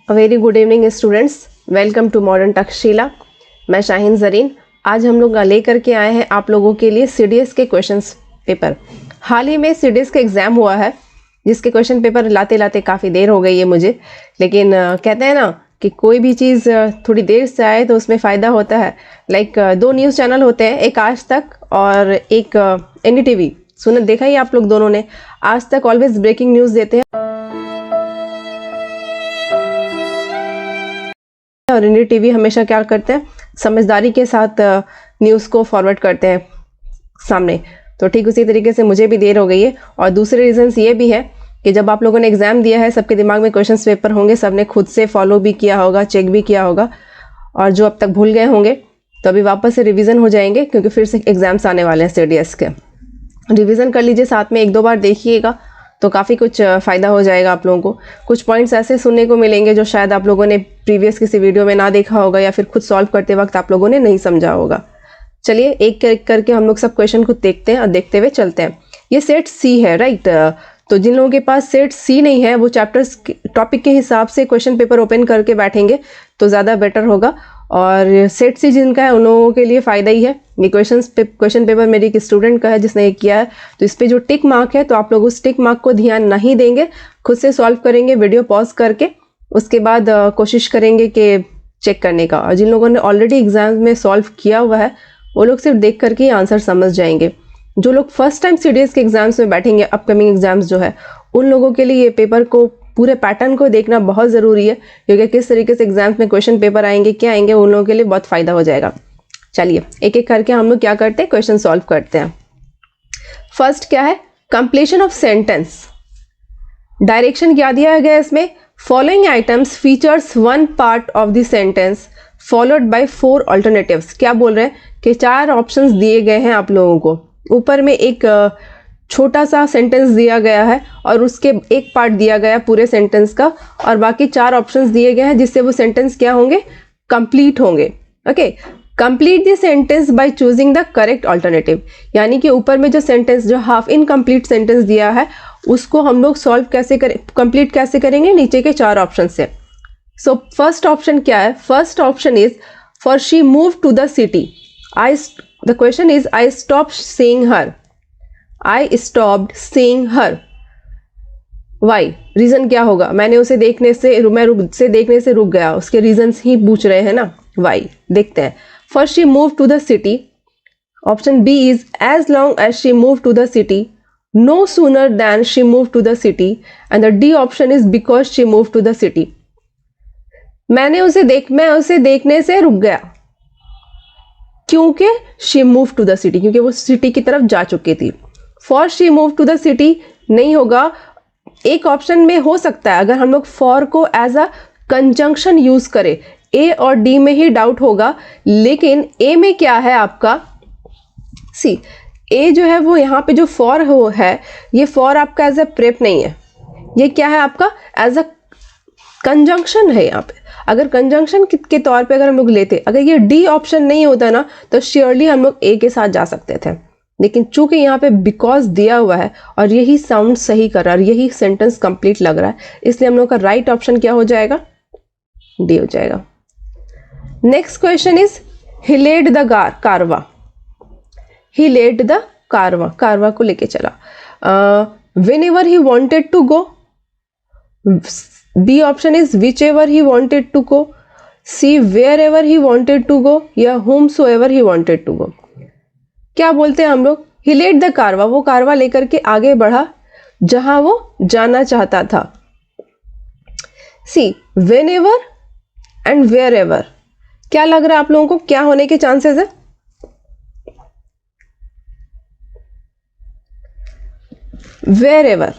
Very good evening students, welcome to modern Takshashila. मैं शाहीन जरीन। आज हम लोग लेकर के आए हैं आप लोगों के लिए सीडीएस के क्वेश्चंस पेपर। हाल ही में सीडीएस का एग्ज़ाम हुआ है, जिसके क्वेश्चन पेपर लाते लाते काफ़ी देर हो गई है मुझे, लेकिन कहते हैं ना कि कोई भी चीज़ थोड़ी देर से आए तो उसमें फ़ायदा होता है। लाइक दो न्यूज़ चैनल होते हैं, एक आज तक और एक एनडीटीवी। सुना देखा ही आप लोग दोनों ने। आज तक ऑलवेज ब्रेकिंग न्यूज़ देते हैं और एनडीटीवी हमेशा क्या करते हैं, समझदारी के साथ न्यूज़ को फॉरवर्ड करते हैं सामने। तो ठीक उसी तरीके से मुझे भी देर हो गई है। और दूसरे रीजंस ये भी है कि जब आप लोगों ने एग्ज़ाम दिया है, सबके दिमाग में क्वेश्चंस पेपर होंगे, सबने खुद से फॉलो भी किया होगा, चेक भी किया होगा, और जो अब तक भूल गए होंगे तो अभी वापस से रिवीजन हो जाएंगे, क्योंकि फिर से एग्ज़ाम्स आने वाले हैं सीडीएस के। रिवीजन कर लीजिए, साथ में एक दो बार देखिएगा तो काफ़ी कुछ फ़ायदा हो जाएगा आप लोगों को। कुछ पॉइंट्स ऐसे सुनने को मिलेंगे जो शायद आप लोगों ने प्रीवियस किसी वीडियो में ना देखा होगा, या फिर खुद सॉल्व करते वक्त आप लोगों ने नहीं समझा होगा। चलिए एक एक करके हम लोग सब क्वेश्चन को देखते हैं और देखते हुए चलते हैं। ये सेट सी है, राइट। तो जिन लोगों के पास सेट सी नहीं है वो चैप्टर्स टॉपिक के हिसाब से क्वेश्चन पेपर ओपन करके बैठेंगे तो ज़्यादा बेटर होगा। और सेट सी जिनका है उन लोगों के लिए फ़ायदा ही है। ये क्वेश्चन पेपर मेरी एक स्टूडेंट का है जिसने ये किया है, तो इस पर जो टिक मार्क है तो आप लोग उस टिक मार्क को ध्यान नहीं देंगे, खुद से सॉल्व करेंगे वीडियो पॉज करके। उसके बाद कोशिश करेंगे कि चेक करने का। और जिन लोगों ने ऑलरेडी एग्जाम में सॉल्व किया हुआ है वो लोग सिर्फ देख करके ही आंसर समझ जाएंगे। जो लोग फर्स्ट टाइम सीडीएस के एग्जाम्स में बैठेंगे, अपकमिंग एग्जाम्स जो है, उन लोगों के लिए ये पेपर को पूरे पैटर्न को देखना बहुत ज़रूरी है, क्योंकि किस तरीके से एग्जाम्स में क्वेश्चन पेपर आएंगे, क्या आएंगे, उन लोगों के लिए बहुत फ़ायदा हो जाएगा। चलिए एक एक करके हम लोग क्या करते हैं, क्वेश्चन सॉल्व करते हैं। फर्स्ट क्या है, कंप्लीशन ऑफ सेंटेंस। डायरेक्शन क्या दिया गया इसमें, following items features one part of the sentence followed by 4 alternatives. क्या बोल रहे हैं कि 4 ऑप्शंस दिए गए हैं आप लोगों को। ऊपर में एक छोटा सा सेंटेंस दिया गया है और उसके एक पार्ट दिया गया है पूरे सेंटेंस का, और बाकी 4 ऑप्शंस दिए गए हैं जिससे वो सेंटेंस क्या होंगे, कंप्लीट होंगे। Okay, complete the sentence by choosing the correct alternative. यानी कि ऊपर में जो सेंटेंस, जो हाफ इनकम्प्लीट सेंटेंस दिया है, उसको हम लोग सॉल्व कैसे करें, कंप्लीट कैसे करेंगे, नीचे के 4 ऑप्शन से। सो फर्स्ट ऑप्शन क्या है, first option is for she move to the city. The question is I stop seeing her. I stopped seeing her. Why, reason क्या होगा, मैंने उसे देखने से देखने से रुक गया, उसके रीजंस ही पूछ रहे हैं ना। वाई देखते हैं। First she move to the city. Option B is as long as she move to the city, no sooner than she move to the city, and the D option is because she move to the city. मैं उसे देखने से रुक गया क्योंकि she move to the city, क्योंकि वो city की तरफ जा चुकी थी। For she move to the city नहीं होगा। एक ऑप्शन में हो सकता है अगर हम लोग फॉर को एज अ कंजंक्शन यूज करें, ए और डी में ही डाउट होगा, लेकिन ए में क्या है आपका, सी ए जो है वो यहाँ पे जो फॉर है, ये फॉर आपका एज अ प्रेप नहीं है, ये क्या है आपका एज अ कंजंक्शन है। यहाँ पे अगर कंजंक्शन के तौर पे अगर हम लोग लेते, अगर ये डी ऑप्शन नहीं होता ना तो श्योरली हम लोग ए के साथ जा सकते थे, लेकिन चूंकि यहाँ पे बिकॉज दिया हुआ है और यही साउंड सही कर रहा है और यही सेंटेंस कंप्लीट लग रहा है, इसलिए हम लोग का राइट ऑप्शन क्या हो जाएगा, डी हो जाएगा। Next question is he led the caravan. He led the caravan, कारवा को लेके चला। Whenever he wanted to go. B option is whichever he wanted to go. C wherever he wanted to go, या home so ever he wanted to go. क्या बोलते हैं हम लोग, ही लेड द कारवा, वो कारवा लेकर के आगे बढ़ा जहां वो जाना चाहता था। C whenever and wherever, क्या लग रहा है आप लोगों को, क्या होने के चांसेस है, wherever,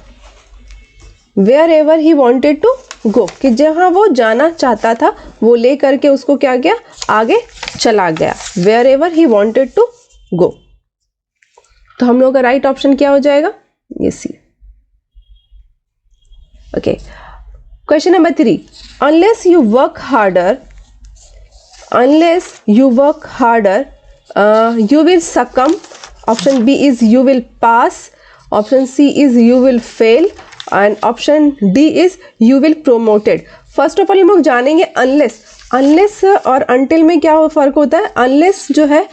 wherever he wanted to go, कि जहां वो जाना चाहता था वो ले करके उसको क्या किया, आगे चला गया। Wherever he wanted to go. तो हम लोग का राइट ऑप्शन क्या हो जाएगा, ये C. Okay, question number 3, unless you work harder you will succumb. Option B is you will pass. Option C is you will fail, and option D is you will promoted. First of all हम लोग जानेंगे unless और until में क्या फर्क होता है। Unless जो है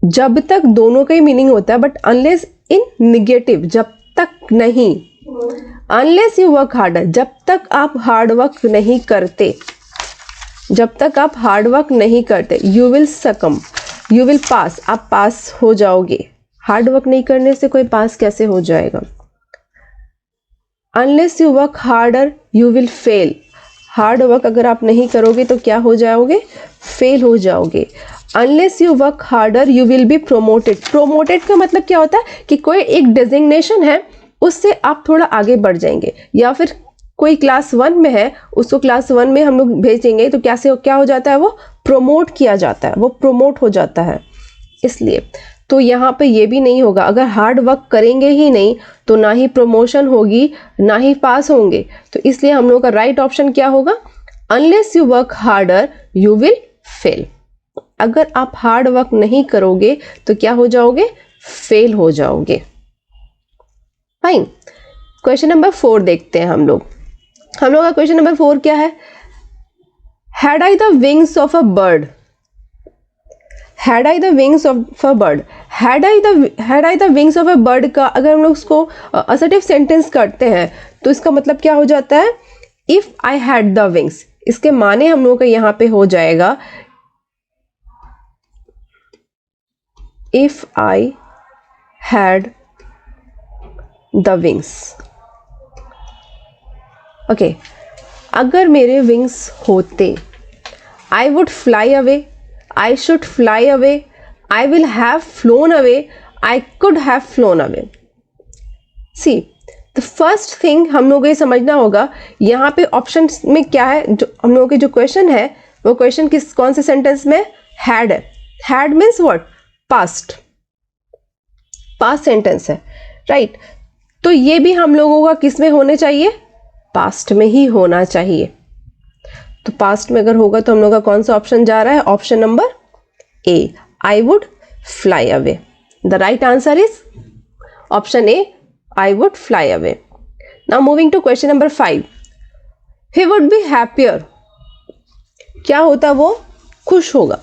जब तक दोनों का ही मीनिंग होता है, बट अनलेस इन निगेटिव, जब तक नहीं। अनलेस यू वर्क हार्डर, जब तक आप हार्ड वर्क नहीं करते, जब तक आप हार्ड वर्क नहीं करते। यू विल सकम, यू विल पास, आप पास हो जाओगे। हार्ड वर्क नहीं करने से कोई पास कैसे हो जाएगा। Unless you work harder you will fail, hard work अगर आप नहीं करोगे तो क्या हो जाओगे, फेल हो जाओगे। Unless you work harder you will be promoted, promoted का मतलब क्या होता है कि कोई एक डेजिग्नेशन है उससे आप थोड़ा आगे बढ़ जाएंगे, या फिर कोई क्लास 1 में है उसको क्लास 1 में हम लोग भेजेंगे तो कैसे क्या हो जाता है, वो प्रोमोट किया जाता है, वो प्रोमोट हो जाता है। इसलिए तो यहाँ पे ये भी नहीं होगा, अगर हार्ड वर्क करेंगे ही नहीं तो ना ही प्रमोशन होगी ना ही पास होंगे। तो इसलिए हम लोग का राइट ऑप्शन क्या होगा, unless you work harder you will fail. अगर आप हार्ड वर्क नहीं करोगे तो क्या हो जाओगे, फेल हो जाओगे। फाइन। क्वेश्चन नंबर 4 देखते हैं हम लोग का क्वेश्चन नंबर 4 क्या है, had I the wings of a bird, had I the wings of a bird, had I the wings of a bird का अगर हम लोग उसको असर्टिव सेंटेंस करते हैं तो इसका मतलब क्या हो जाता है, if I had the wings. इसके माने हम लोग का यहां पे हो जाएगा, if I had the wings. Okay, अगर मेरे विंग्स होते, आई would fly away, I should fly away, I will have flown away, I could have flown away. See, the first thing हम लोगों को ये समझना होगा यहाँ पे ऑप्शन में क्या है। जो हम लोगों के जो क्वेश्चन है वो क्वेश्चन कौन से सेंटेंस में, हैड है। Had means what, past, past sentence है, राइट। तो ये भी हम लोगों का किस में होने चाहिए, पास्ट में ही होना चाहिए। तो पास्ट में अगर होगा तो हम लोग का कौन सा ऑप्शन जा रहा है, option number A, I would fly away. The right answer is option A, I would fly away. Now moving to question number 5, he would be happier, क्या होता, वो खुश होगा।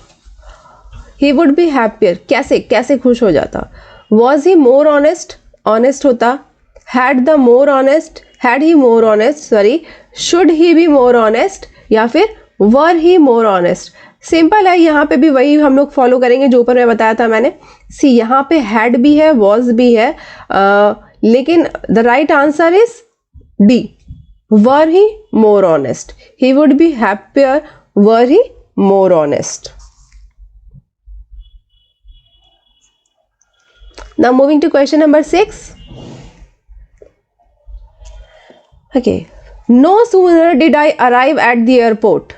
ही वुड बी हैप्पियर, कैसे कैसे खुश हो जाता। Was he more honest, honest होता। Had the more honest, had he more honest, sorry, should he be more honest, या फिर वर ही मोर ऑनेस्ट। सिंपल है, यहाँ पे भी वही हम लोग फॉलो करेंगे जो ऊपर में बताया था मैंने। सी, यहाँ पे हैड भी है, वॉज भी है, लेकिन the right answer is B, were he more honest. He would be happier were he more honest. Now moving to question number 6। Okay, no sooner did I arrive at the airport,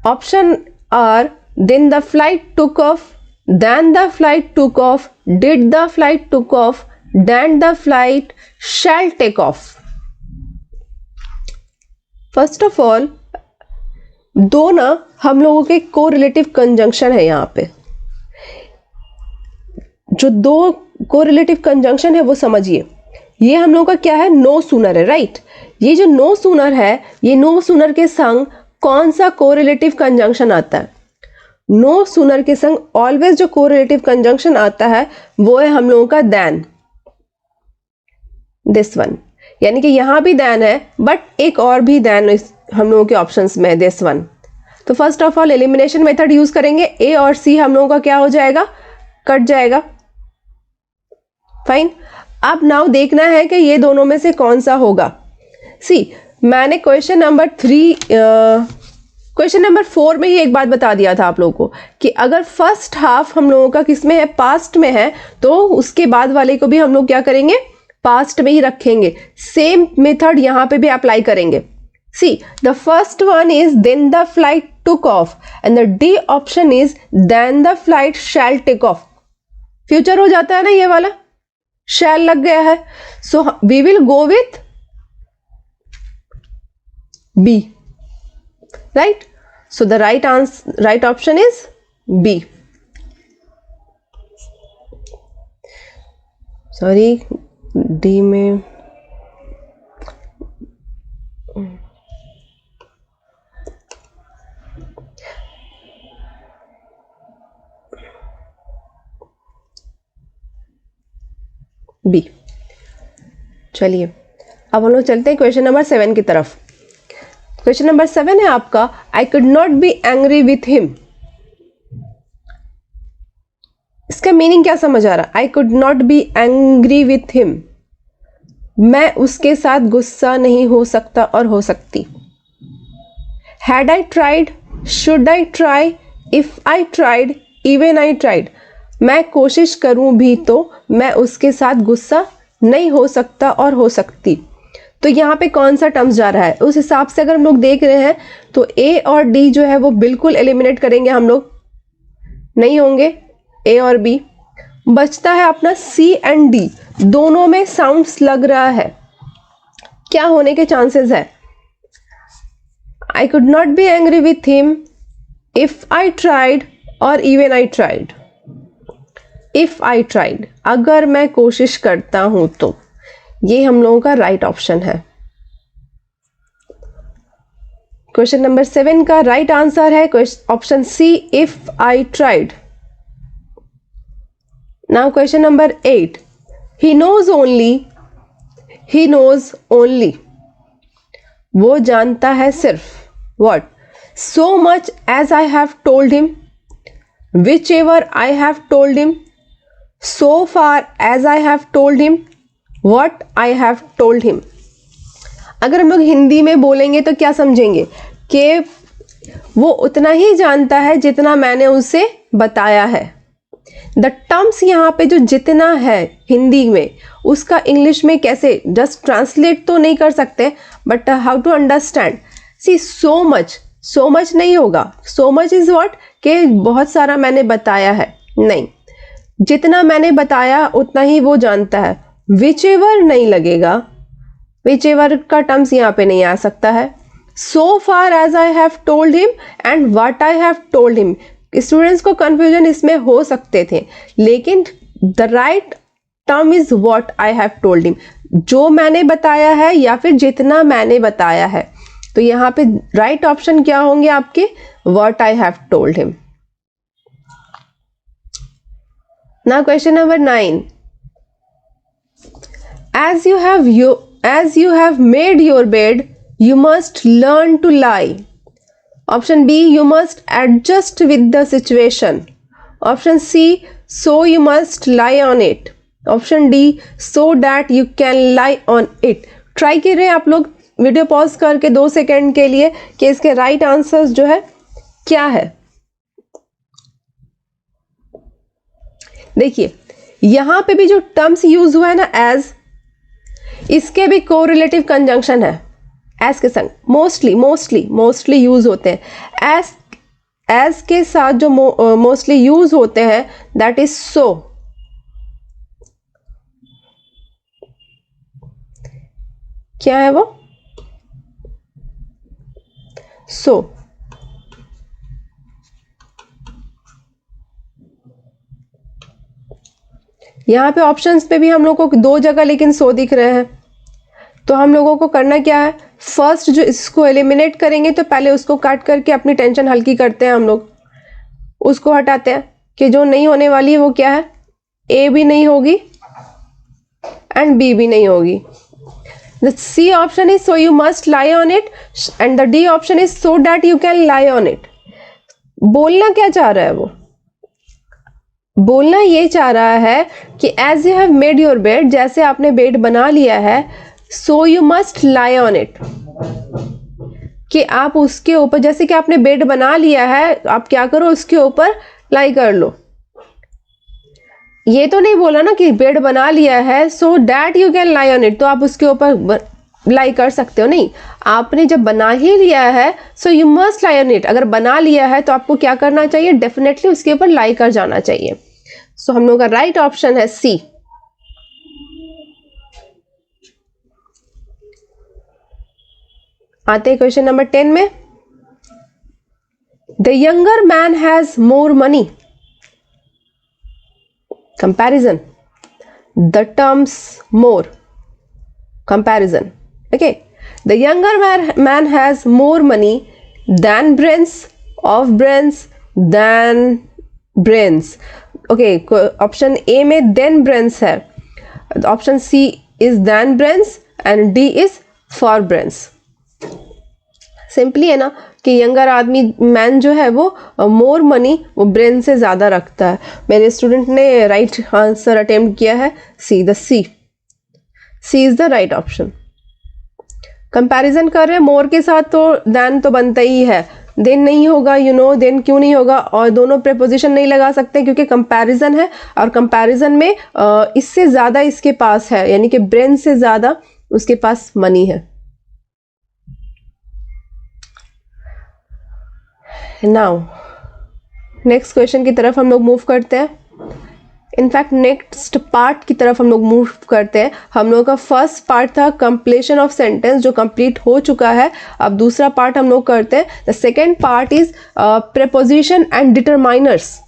option are then the flight took off, then the flight took off, did the flight took off, then the flight shall take off. First of all, दो ना हम लोगों के correlative conjunction है। यहाँ पे जो दो कोरिलेटिव कंजंक्शन है वो समझिए। ये हम लोग का क्या है, नो सूनर है, राइट। ये जो नो सूनर है, ये नो सूनर के संग कौन सा कोरिलेटिव कंजंक्शन आता है, नो सूनर के संग ऑलवेज जो कोरिलेटिव कंजंक्शन आता है वो है हम लोगों का देन, दिस वन। यानी कि यहां भी देन है, बट एक और भी देन हम लोगों के ऑप्शंस में, दिस वन। तो first of all elimination method use करेंगे, ए और सी हम लोगों का क्या हो जाएगा, कट जाएगा। फाइन। अब नाउ देखना है कि ये दोनों में से कौन सा होगा। सी, मैंने क्वेश्चन नंबर 4 में ही एक बात बता दिया था आप लोगों को कि अगर फर्स्ट हाफ हम लोगों का किस में है, पास्ट में है, तो उसके बाद वाले को भी हम लोग क्या करेंगे, पास्ट में ही रखेंगे। सेम मेथड यहां पे भी अप्लाई करेंगे। C, the first one is then the flight took off and the D option is then the flight shall take off. Future हो जाता है ना ये वाला, शैल लग गया है, so we will go with B, right. So the right option is B. Sorry, D में बी। चलिए अब हम लोग चलते हैं क्वेश्चन नंबर 7 की तरफ। क्वेश्चन नंबर 7 है आपका, आई could not be angry with him. इसका मीनिंग क्या समझ आ रहा? आई could not be angry with him, मैं उसके साथ गुस्सा नहीं हो सकता और हो सकती। Had I tried, should I try, if I tried, even I tried, मैं कोशिश करूं भी तो मैं उसके साथ गुस्सा नहीं हो सकता और हो सकती। तो यहाँ पे कौन सा टर्म्स जा रहा है उस हिसाब से अगर हम लोग देख रहे हैं तो ए और डी जो है वो बिल्कुल एलिमिनेट करेंगे हम लोग, नहीं होंगे ए और बी। बचता है अपना सी एंड डी, दोनों में साउंड्स लग रहा है। क्या होने के चांसेस है? I could not be angry with him if I tried or even I tried. If I tried, अगर मैं कोशिश करता हूं तो, ये हम लोगों का राइट ऑप्शन है। क्वेश्चन नंबर 7 का राइट आंसर है option C, if I tried. Now question number 8, he knows only, he knows only, वो जानता है सिर्फ, what? So much as I have told him, whichever I have told him, so far as I have told him, what I have told him. अगर हम लोग हिंदी में बोलेंगे तो क्या समझेंगे कि वो उतना ही जानता है जितना मैंने उसे बताया है। द टर्म्स यहाँ पे जो जितना है हिंदी में, उसका इंग्लिश में कैसे जस्ट ट्रांसलेट तो नहीं कर सकते, but how to understand. C so much नहीं होगा। सो मच इज व्हाट, कि बहुत सारा मैंने बताया है, नहीं, जितना मैंने बताया उतना ही वो जानता है। विच एवर नहीं लगेगा, विच एवर का टर्म्स यहाँ पे नहीं आ सकता है। So far as I have told him and what I have told him, students को कंफ्यूजन इसमें हो सकते थे, लेकिन the right term is what I have told him, जो मैंने बताया है या फिर जितना मैंने बताया है। तो यहाँ पे राइट ऑप्शन क्या होंगे आपके? What I have told him. Now question number 9, as you have made your bed, you must learn to lie. Option B, you must adjust with the situation. Option C, so you must lie on it. Option D, so that you can lie on it. Try कीजिए आप लोग video pause करके 2 second के लिए कि इसके right answers जो है क्या है। देखिए यहां पे भी जो टर्म्स यूज हुआ है ना, एज, इसके भी कोरिलेटिव कंजंक्शन है एज के संग, मोस्टली यूज होते हैं। एज के साथ जो मोस्टली यूज होते हैं दैट इज सो। क्या है वो? सो। यहाँ पे ऑप्शंस पे भी हम लोगों को 2 जगह लेकिन सो दिख रहे हैं, तो हम लोगों को करना क्या है? फर्स्ट जो इसको एलिमिनेट करेंगे तो पहले उसको काट करके अपनी टेंशन हल्की करते हैं हम लोग, उसको हटाते हैं कि जो नहीं होने वाली है वो क्या है? ए भी नहीं होगी एंड बी भी नहीं होगी। The C option is so you must lie on it and the D option is so that you can lie on it. बोलना क्या चाह रहा है वो? बोलना ये चाह रहा है कि as you have made your bed, जैसे आपने बेड बना लिया है, so you must lie on it, कि आप उसके ऊपर, जैसे कि आपने बेड बना लिया है, आप क्या करो, उसके ऊपर लाई कर लो। ये तो नहीं बोला ना कि बेड बना लिया है सो that you can lie on it, तो आप उसके ऊपर लाई कर सकते हो, नहीं, आपने जब बना ही लिया है so you must lie on it. अगर बना लिया है तो आपको क्या करना चाहिए? डेफिनेटली उसके ऊपर लाई कर जाना चाहिए। सो हम लोग का राइट ऑप्शन है सी। आते हैं क्वेश्चन नंबर 10 में। The younger man has more money. Comparison, the terms more, comparison, okay, the younger man has more money than brains, of brains, than brains, okay, option A में then brains है। Option C is than brains and D is for brains. Simply है ना कि younger आदमी man जो है वो more money वो ब्रेन से ज़्यादा रखता है। मेरे स्टूडेंट ने राइट आंसर अटेम्प्ट किया है C, the C is the right option. Comparison कर रहे हैं मोर के साथ तो देन तो बनता ही है, देन नहीं होगा, यू नो देन क्यों नहीं होगा, और दोनों प्रेपोजिशन नहीं लगा सकते क्योंकि कंपैरिजन है और कंपैरिजन में इससे ज़्यादा इसके पास है, यानी कि ब्रेन से ज़्यादा उसके पास मनी है। नाउ नेक्स्ट क्वेश्चन की तरफ हम लोग मूव करते हैं। इनफैक्ट नेक्स्ट पार्ट की तरफ हम लोग मूव करते हैं। हम लोग का फर्स्ट पार्ट था कंप्लीशन ऑफ सेंटेंस जो कंप्लीट हो चुका है। अब दूसरा पार्ट हम लोग करते हैं। The second part is preposition and determiners.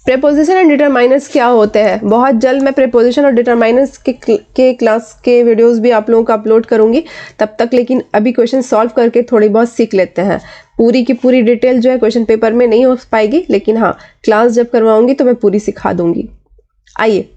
Preposition and determiners क्या होते हैं, बहुत जल्द मैं प्रेपोजिशन और डिटरमाइनर्स के क्लास के वीडियोस भी आप लोगों को अपलोड करूंगी, तब तक लेकिन अभी क्वेश्चन सॉल्व करके थोड़ी बहुत सीख लेते हैं। पूरी की पूरी डिटेल जो है क्वेश्चन पेपर में नहीं हो पाएगी, लेकिन हाँ क्लास जब करवाऊंगी तो मैं पूरी सिखा दूंगी। आइए,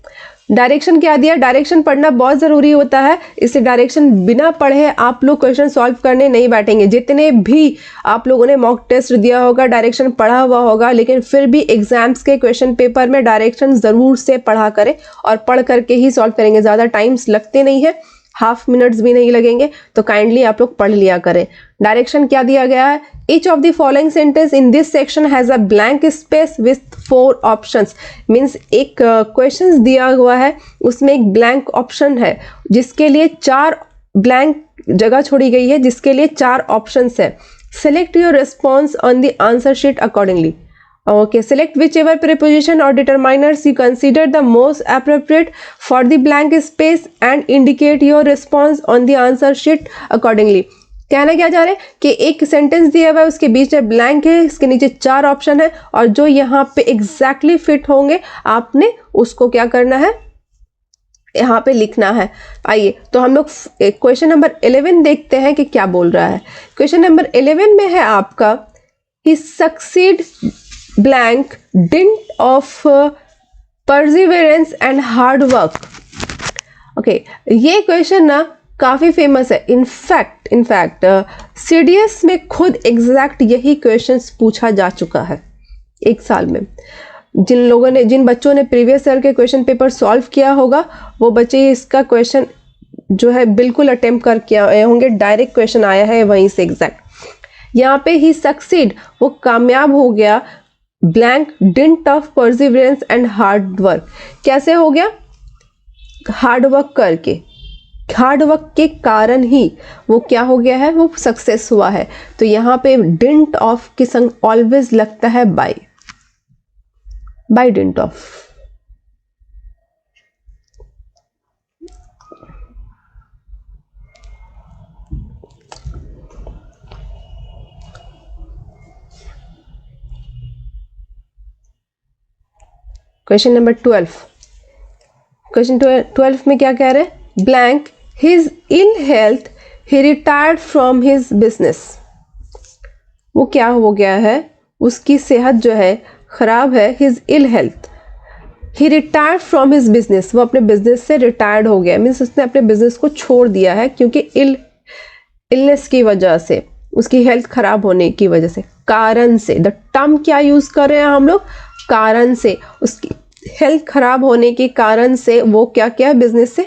डायरेक्शन क्या दिया, डायरेक्शन पढ़ना बहुत ज़रूरी होता है। इससे डायरेक्शन बिना पढ़े आप लोग क्वेश्चन सॉल्व करने नहीं बैठेंगे। जितने भी आप लोगों ने मॉक टेस्ट दिया होगा, डायरेक्शन पढ़ा हुआ होगा, लेकिन फिर भी एग्जाम्स के क्वेश्चन पेपर में डायरेक्शन ज़रूर से पढ़ा करें और पढ़ करके ही सॉल्व करेंगे। ज़्यादा टाइम्स लगते नहीं है, हाफ मिनट्स भी नहीं लगेंगे, तो काइंडली आप लोग पढ़ लिया करें। डायरेक्शन क्या दिया गया है, each of the following sentence in this section has a blank space with 4 options। Means एक क्वेश्चन दिया हुआ है, उसमें एक ब्लैंक ऑप्शन है जिसके लिए 4 ब्लैंक जगह छोड़ी गई है, जिसके लिए 4 ऑप्शंस है। Select your response on the answer sheet accordingly. Okay, select whichever preposition or determiners you consider the most appropriate for the blank space and indicate your response on the answer sheet accordingly। कहना क्या चाह रहे हैं कि एक sentence दिया हुआ है, उसके बीच में ब्लैंक है, इसके नीचे 4 ऑप्शन है और जो यहाँ पे एग्जैक्टली फिट होंगे आपने उसको क्या करना है, यहाँ पे लिखना है। आइए तो हम लोग क्वेश्चन नंबर 11 देखते हैं कि क्या बोल रहा है। क्वेश्चन नंबर 11 में है आपका he succeed blank dint of perseverance and hard work। Okay, ये क्वेश्चन ना काफ़ी फेमस है। इनफैक्ट CDS में खुद एग्जैक्ट यही क्वेश्चंस पूछा जा चुका है एक साल में। जिन बच्चों ने प्रीवियस ईयर के क्वेश्चन पेपर सॉल्व किया होगा वो बच्चे इसका क्वेश्चन जो है बिल्कुल अटेम्प्ट करके आए होंगे। डायरेक्ट क्वेश्चन आया है वहीं से एग्जैक्ट। यहाँ पे ही सक्सीड, वो कामयाब हो गया, blank didn't of perseverance and hard work. कैसे हो गया, हार्ड वर्क करके, हार्ड वर्क के कारण ही वो क्या हो गया है, वो सक्सेस हुआ है। तो यहाँ पे डिंट ऑफ के संग ऑलवेज लगता है by dint of. Question number 12, question 12 में क्या कह रहे हैं, blank his ill health he retired from his business. वो क्या हो गया है, उसकी सेहत जो है खराब है, his ill health he retired from his business, वो अपने बिजनेस से रिटायर्ड हो गया, मीन्स उसने अपने बिजनेस को छोड़ दिया है क्योंकि इलनेस की वजह से, उसकी हेल्थ खराब होने की वजह से, कारण से। द टर्म क्या यूज कर रहे हैं हम लोग, कारण से, उसकी हेल्थ खराब होने के कारण से वो क्या किया, बिजनेस से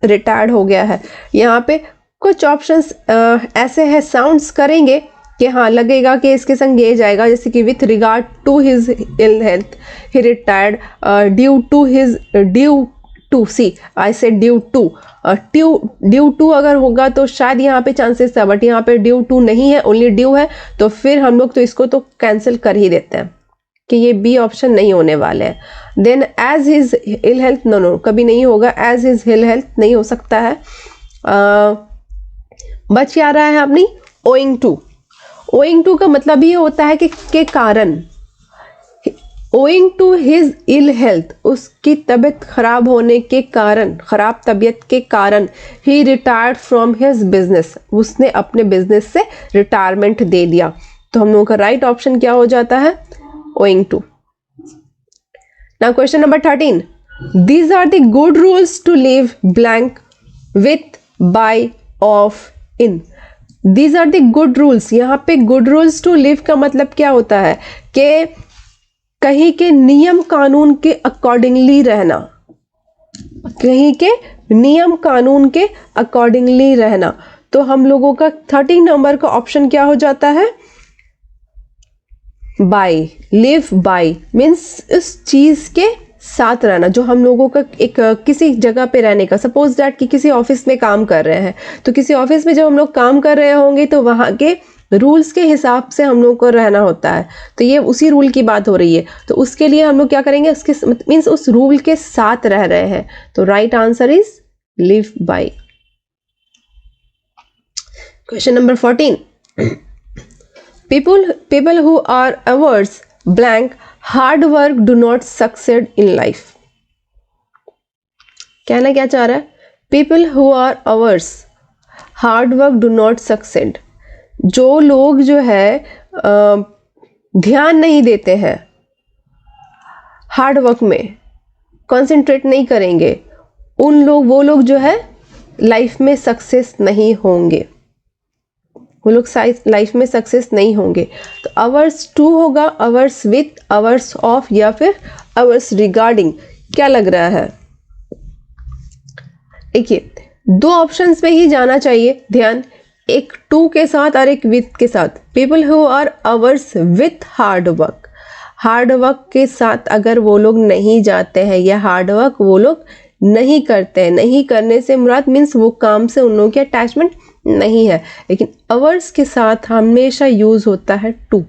रिटायर्ड हो गया है। यहाँ पे कुछ ऑप्शंस ऐसे है, साउंड्स करेंगे कि हाँ लगेगा कि इसके संग ये जाएगा, जैसे कि with regard to his ill health he retired, due to his, due to, see I say due to अगर होगा तो शायद यहाँ पे चांसेस था, बट यहाँ पे ड्यू टू नहीं है, ओनली ड्यू है, तो फिर हम लोग तो इसको तो कैंसिल कर ही देते हैं कि ये बी ऑप्शन नहीं होने वाले हैं। Then as his ill health, no कभी नहीं होगा, एज हिज इल हेल्थ नहीं हो सकता है। बच क्या रहा है अपनी, ओइंग टू का मतलब ये होता है कि के कारण, owing to his ill health, उसकी तबीयत खराब होने के कारण, खराब तबीयत के कारण, ही रिटायर्ड फ्रॉम हिज बिजनेस, उसने अपने बिजनेस से रिटायरमेंट दे दिया। तो हम लोगों का राइट ऑप्शन क्या हो जाता है, owing to। Now question number 13, these are the good rules to live blank with by of in. These are the good rules. यहाँ पे गुड रूल्स टू लिव का मतलब क्या होता है कि कहीं के नियम कानून के अकॉर्डिंगली रहना, कहीं के नियम कानून के अकॉर्डिंगली रहना। तो हम लोगों का 13 नंबर का ऑप्शन क्या हो जाता है, बाय। लिव बाय मीन्स उस चीज के साथ रहना जो हम लोगों का एक किसी जगह पे रहने का। सपोज दैट कि किसी ऑफिस में काम कर रहे हैं, तो किसी ऑफिस में जब हम लोग काम कर रहे होंगे तो वहाँ के रूल्स के हिसाब से हम लोग को रहना होता है। तो ये उसी रूल की बात हो रही है, तो उसके लिए हम लोग क्या करेंगे, उसके मीन्स उस रूल के साथ रह रहे हैं। तो right answer is live by. Question number 14, people who are averse blank hard work do not succeed in life। कहना क्या चाह रहा है, people who are averse hard work do not succeed। जो लोग जो है ध्यान नहीं देते हैं, हार्ड वर्क में कंसंट्रेट नहीं करेंगे, वो लोग जो है लाइफ में सक्सेस नहीं होंगे, वो लोग लाइफ में सक्सेस नहीं होंगे। तो अवर्स टू होगा, अवर्स विथ, अवर्स ऑफ, या फिर अवर्स रिगार्डिंग। क्या लग रहा है, देखिए 2 ऑप्शंस में ही जाना चाहिए ध्यान, एक टू के साथ और एक विथ के साथ। People who are averse with hard work, hard work के साथ अगर वो लोग नहीं जाते हैं या हार्ड वर्क वो लोग नहीं करते हैं, नहीं करने से मुराद मीन्स वो काम से उन लोगों की अटैचमेंट नहीं है। लेकिन अवर्स के साथ हमेशा यूज होता है टू।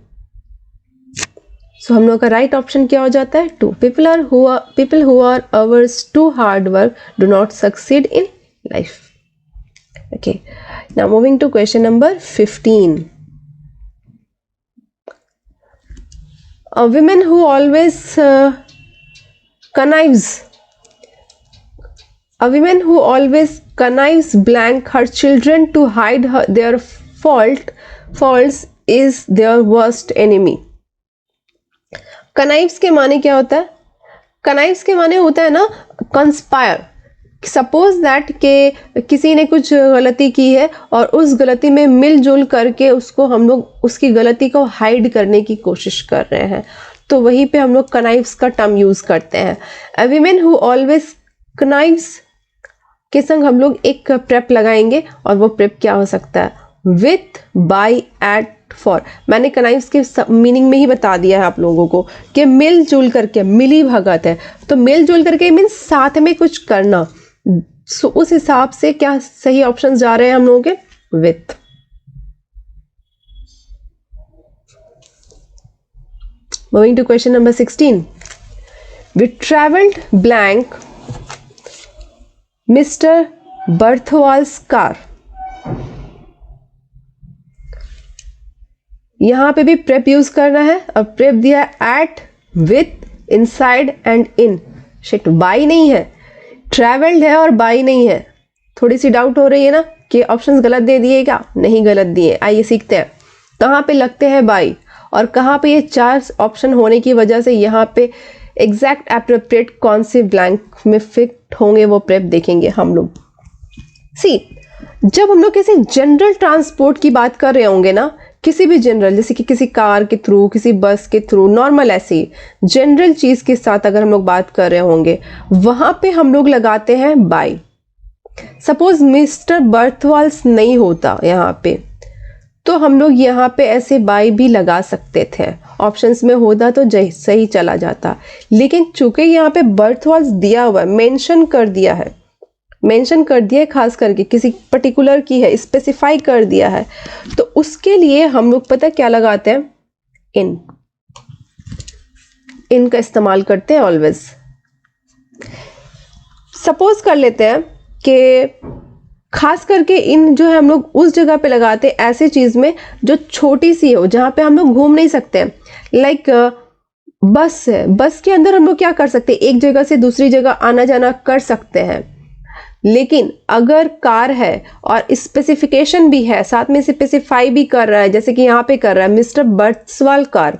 सो हम लोग का राइट ऑप्शन क्या हो जाता है, to. People who are averse to hard work do not succeed in life. Okay, now moving to question number 15। A woman who always connives blank her children to hide their faults is their worst enemy। कनाइव्स के माने क्या होता है, कनाइव्स के माने होता है ना कंस्पायर। सपोज दैट के किसी ने कुछ गलती की है और उस गलती में मिलजुल करके उसको हम लोग उसकी गलती को हाइड करने की कोशिश कर रहे हैं, तो वहीं पे हम लोग कनाइव्स का टर्म यूज करते हैं। अ वीमेन हु ऑलवेज कनाइव्स के संग हम लोग एक प्रेप लगाएंगे, और वो प्रेप क्या हो सकता है, विथ, बाय, एट, फॉर। मैंने कनाइव्स के मीनिंग में ही बता दिया है आप लोगों को कि मिलजुल करके, मिली भगत है, तो मिलजुल करके मीन्स साथ में कुछ करना। सो उस हिसाब से क्या सही ऑप्शन जा रहे हैं हम लोगों के, with. Moving to question number 16। We travelled blank Mr Barthwal's car. यहां पे भी प्रेप यूज करना है, और प्रेप दिया at, with, inside and in. शिट, बाई नहीं है, ट्रेवल्ड है और बाई नहीं है। थोड़ी सी डाउट हो रही है ना कि ऑप्शंस गलत दे दिए क्या, नहीं गलत दिए। आइए सीखते हैं कहाँ पे लगते हैं बाई, और कहाँ पे ये 4 ऑप्शन होने की वजह से यहाँ पे एग्जैक्ट एप्रोप्रिएट कौन से ब्लैंक में फिट होंगे वो प्रेप देखेंगे हम लोग। सी, जब हम लोग किसी जनरल ट्रांसपोर्ट की बात कर रहे होंगे ना, किसी भी जनरल, जैसे कि किसी कार के थ्रू, किसी बस के थ्रू, नॉर्मल ऐसी जनरल चीज के साथ अगर हम लोग बात कर रहे होंगे, वहां पे हम लोग लगाते हैं बाय। सपोज मिस्टर बर्थवाल्स नहीं होता यहाँ पे, तो हम लोग यहाँ पे ऐसे बाय भी लगा सकते थे, ऑप्शंस में होता तो सही चला जाता। लेकिन चूंकि यहाँ पे बर्थवाल्स दिया हुआ है, मेंशन कर दिया है, खास करके किसी पर्टिकुलर की है, स्पेसिफाई कर दिया है, तो उसके लिए हम लोग पता क्या लगाते हैं, इन का इस्तेमाल करते हैं ऑलवेज। सपोज कर लेते हैं कि खास करके इन जो है हम लोग उस जगह पे लगाते हैं ऐसे चीज में जो छोटी सी हो, जहां पे हम लोग घूम नहीं सकते हैं। लाइक बस है, बस के अंदर हम लोग क्या कर सकते हैं, एक जगह से दूसरी जगह आना जाना कर सकते हैं। लेकिन अगर कार है और स्पेसिफिकेशन भी है, साथ में स्पेसिफाई भी कर रहा है, जैसे कि यहाँ पे कर रहा है मिस्टर बर्थवाल कार,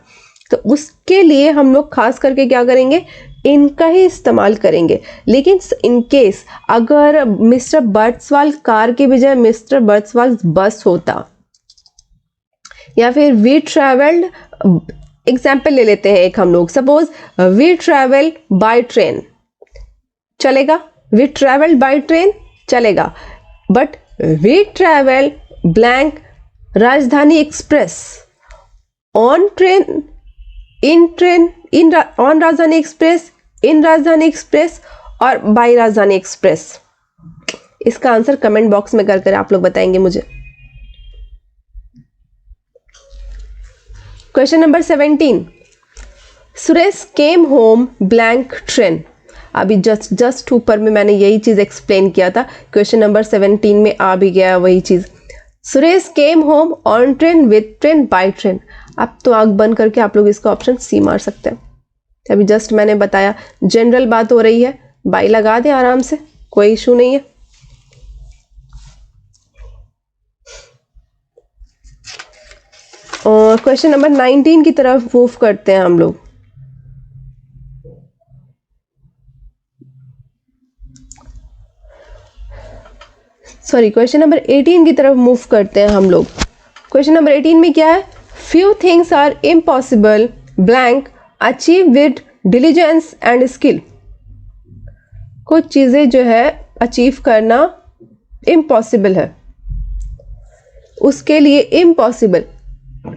तो उसके लिए हम लोग खास करके क्या करेंगे, इनका ही इस्तेमाल करेंगे। लेकिन इन केस अगर मिस्टर बर्ड्सवाल कार के बजाय मिस्टर बर्ड्सवाल बस होता, या फिर वी ट्रैवल्ड, एग्जाम्पल ले लेते हैं एक हम लोग, suppose we travel by train, चलेगा? वी ट्रैवल बाय ट्रेन चलेगा, but we travel blank Rajdhani Express on train, in train, on Rajdhani Express, in Rajdhani Express और बाय राजधानी एक्सप्रेस। इसका आंसर कमेंट बॉक्स में कर आप लोग बताएंगे मुझे। Question number 17, Suresh came home blank train. अभी जस्ट ऊपर में मैंने यही चीज एक्सप्लेन किया था, क्वेश्चन नंबर 17 में आ भी गया वही चीज। Suresh came home on train, with train, by train. अब तो आंख बंद करके आप लोग इसका ऑप्शन सी मार सकते हैं। अभी जस्ट मैंने बताया, जनरल बात हो रही है, बाय लगा दे आराम से, कोई इशू नहीं है। और क्वेश्चन नंबर 19 की तरफ मूव करते हैं हम लोग। सॉरी, क्वेश्चन नंबर 18 की तरफ मूव करते हैं हम लोग। क्वेश्चन नंबर 18 में क्या है? Few things are impossible blank achieve with diligence and skill. कुछ चीजें जो है अचीव करना इम्पॉसिबल है, उसके लिए इम्पॉसिबल,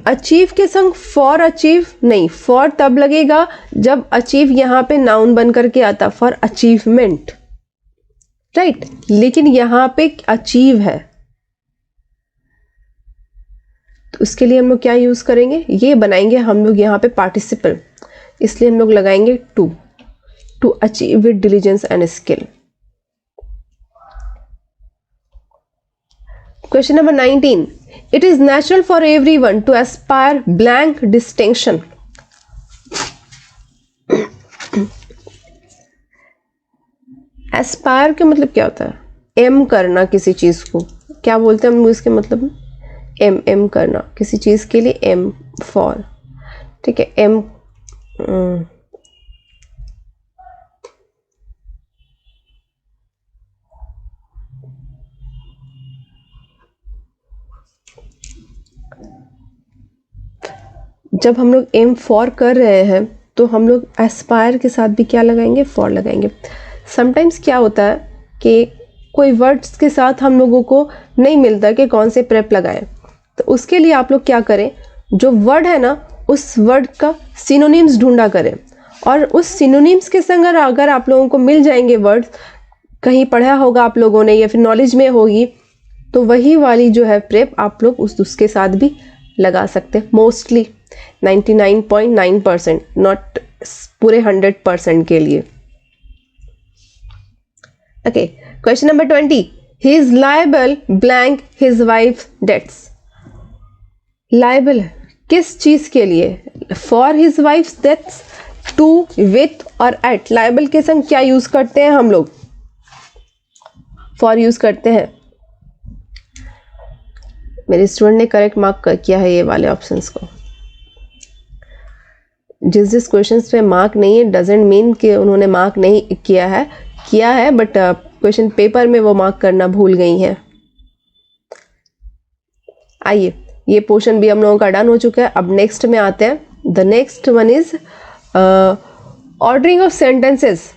अचीव के संग फॉर अचीव नहीं, फॉर तब लगेगा जब अचीव यहां पे नाउन बन करके आता, फॉर अचीवमेंट, राइट? लेकिन यहां पे अचीव है, तो उसके लिए हम लोग क्या यूज करेंगे? ये बनाएंगे हम लोग यहां पे पार्टिसिपल, इसलिए हम लोग लगाएंगे to achieve with diligence and skill. Question number 19, it is natural for everyone to aspire blank distinction. Aspire के मतलब क्या होता है? एम करना किसी चीज को, क्या बोलते हैं हम इसके मतलब? एम करना किसी चीज के लिए, एम फॉर, ठीक है? एम जब हम लोग एम फॉर कर रहे हैं तो हम लोग एस्पायर के साथ भी क्या लगाएंगे? फॉर लगाएंगे। समटाइम्स क्या होता है कि कोई वर्ड्स के साथ हम लोगों को नहीं मिलता कि कौन से प्रेप लगाएं, तो उसके लिए आप लोग क्या करें, जो वर्ड है ना उस वर्ड का सिनोनिम्स ढूंढा करें, और उस सिनोनिम्स के संग अगर आप लोगों को मिल जाएंगे वर्ड्स, कहीं पढ़ा होगा आप लोगों ने या फिर नॉलेज में होगी, तो वही वाली जो है प्रेप आप लोग उसके साथ भी लगा सकते हैं। मोस्टली 99.9%, नॉट पूरे 100% के लिए। Okay, question number 20, he is liable blank his wife debts. Liable किस चीज के लिए? For his wife debts, to, with और एट। लायबल के संग क्या यूज करते हैं हम लोग? फॉर यूज करते हैं। मेरे स्टूडेंट ने करेक्ट मार्क किया है ये वाले ऑप्शंस को। जिस क्वेश्चंस पे मार्क नहीं है डजेंट मीन कि उन्होंने मार्क नहीं किया है, बट क्वेश्चन पेपर में वो मार्क करना भूल गई हैं। आइए, ये पोर्शन भी हम लोगों का डन हो चुका है। अब नेक्स्ट में आते हैं। The next one is ordering of sentences.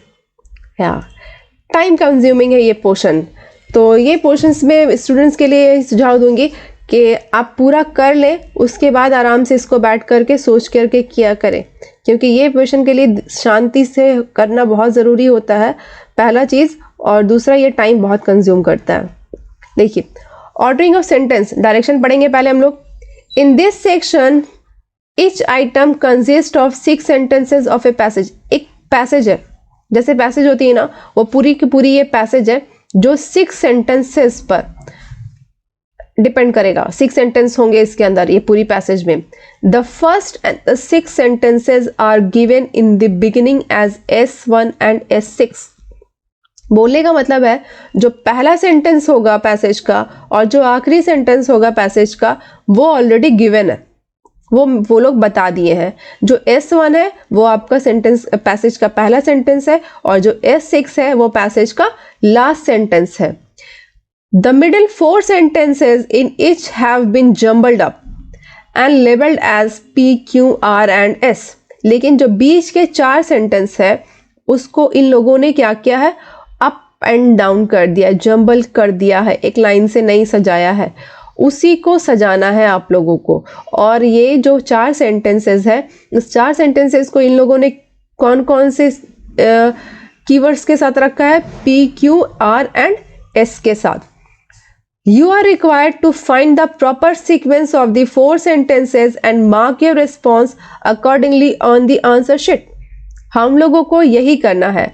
Time consuming है ये पोर्शन, तो ये पोर्शंस में स्टूडेंट्स के लिए सुझाव दूंगी कि आप पूरा कर लें, उसके बाद आराम से इसको बैठ करके सोच करके किया करें, क्योंकि ये क्वेश्चन के लिए शांति से करना बहुत ज़रूरी होता है, पहला चीज़, और दूसरा ये टाइम बहुत कंज्यूम करता है। देखिए, ऑर्डरिंग ऑफ सेंटेंस, डायरेक्शन पढ़ेंगे पहले हम लोग। In this section each item consist of 6 sentences of a passage. एक पैसेज है, जैसे पैसेज होती है ना, वो पूरी की पूरी ये पैसेज है जो 6 सेंटेंसेस पर डिपेंड करेगा। 6 सेंटेंस होंगे इसके अंदर, ये पूरी पैसेज में। The first and the 6 sentences are given in the beginning as S1 and S6। बोलने का मतलब है जो पहला सेंटेंस होगा पैसेज का और जो आखिरी सेंटेंस होगा पैसेज का, वो ऑलरेडी गिवन है, वो लोग बता दिए हैं। जो S1 है वो आपका सेंटेंस पैसेज का पहला सेंटेंस है, और जो S6 है वो पैसेज का लास्ट सेंटेंस है। The middle 4 sentences in each have been jumbled up and labeled as P, Q, R and S। लेकिन जो बीच के 4 सेंटेंस है उसको इन लोगों ने क्या किया है, अप एंड डाउन कर दिया, जंबल कर दिया है, एक लाइन से नहीं सजाया है, उसी को सजाना है आप लोगों को। और ये जो 4 सेंटेंसेस है, इस 4 सेंटेंसेस को इन लोगों ने कौन कौन से कीवर्ड्स के साथ रखा है, P, Q, R and S के साथ। You are required to find the proper sequence of the 4 sentences and mark your response accordingly on the answer sheet। हम लोगों को यही करना है।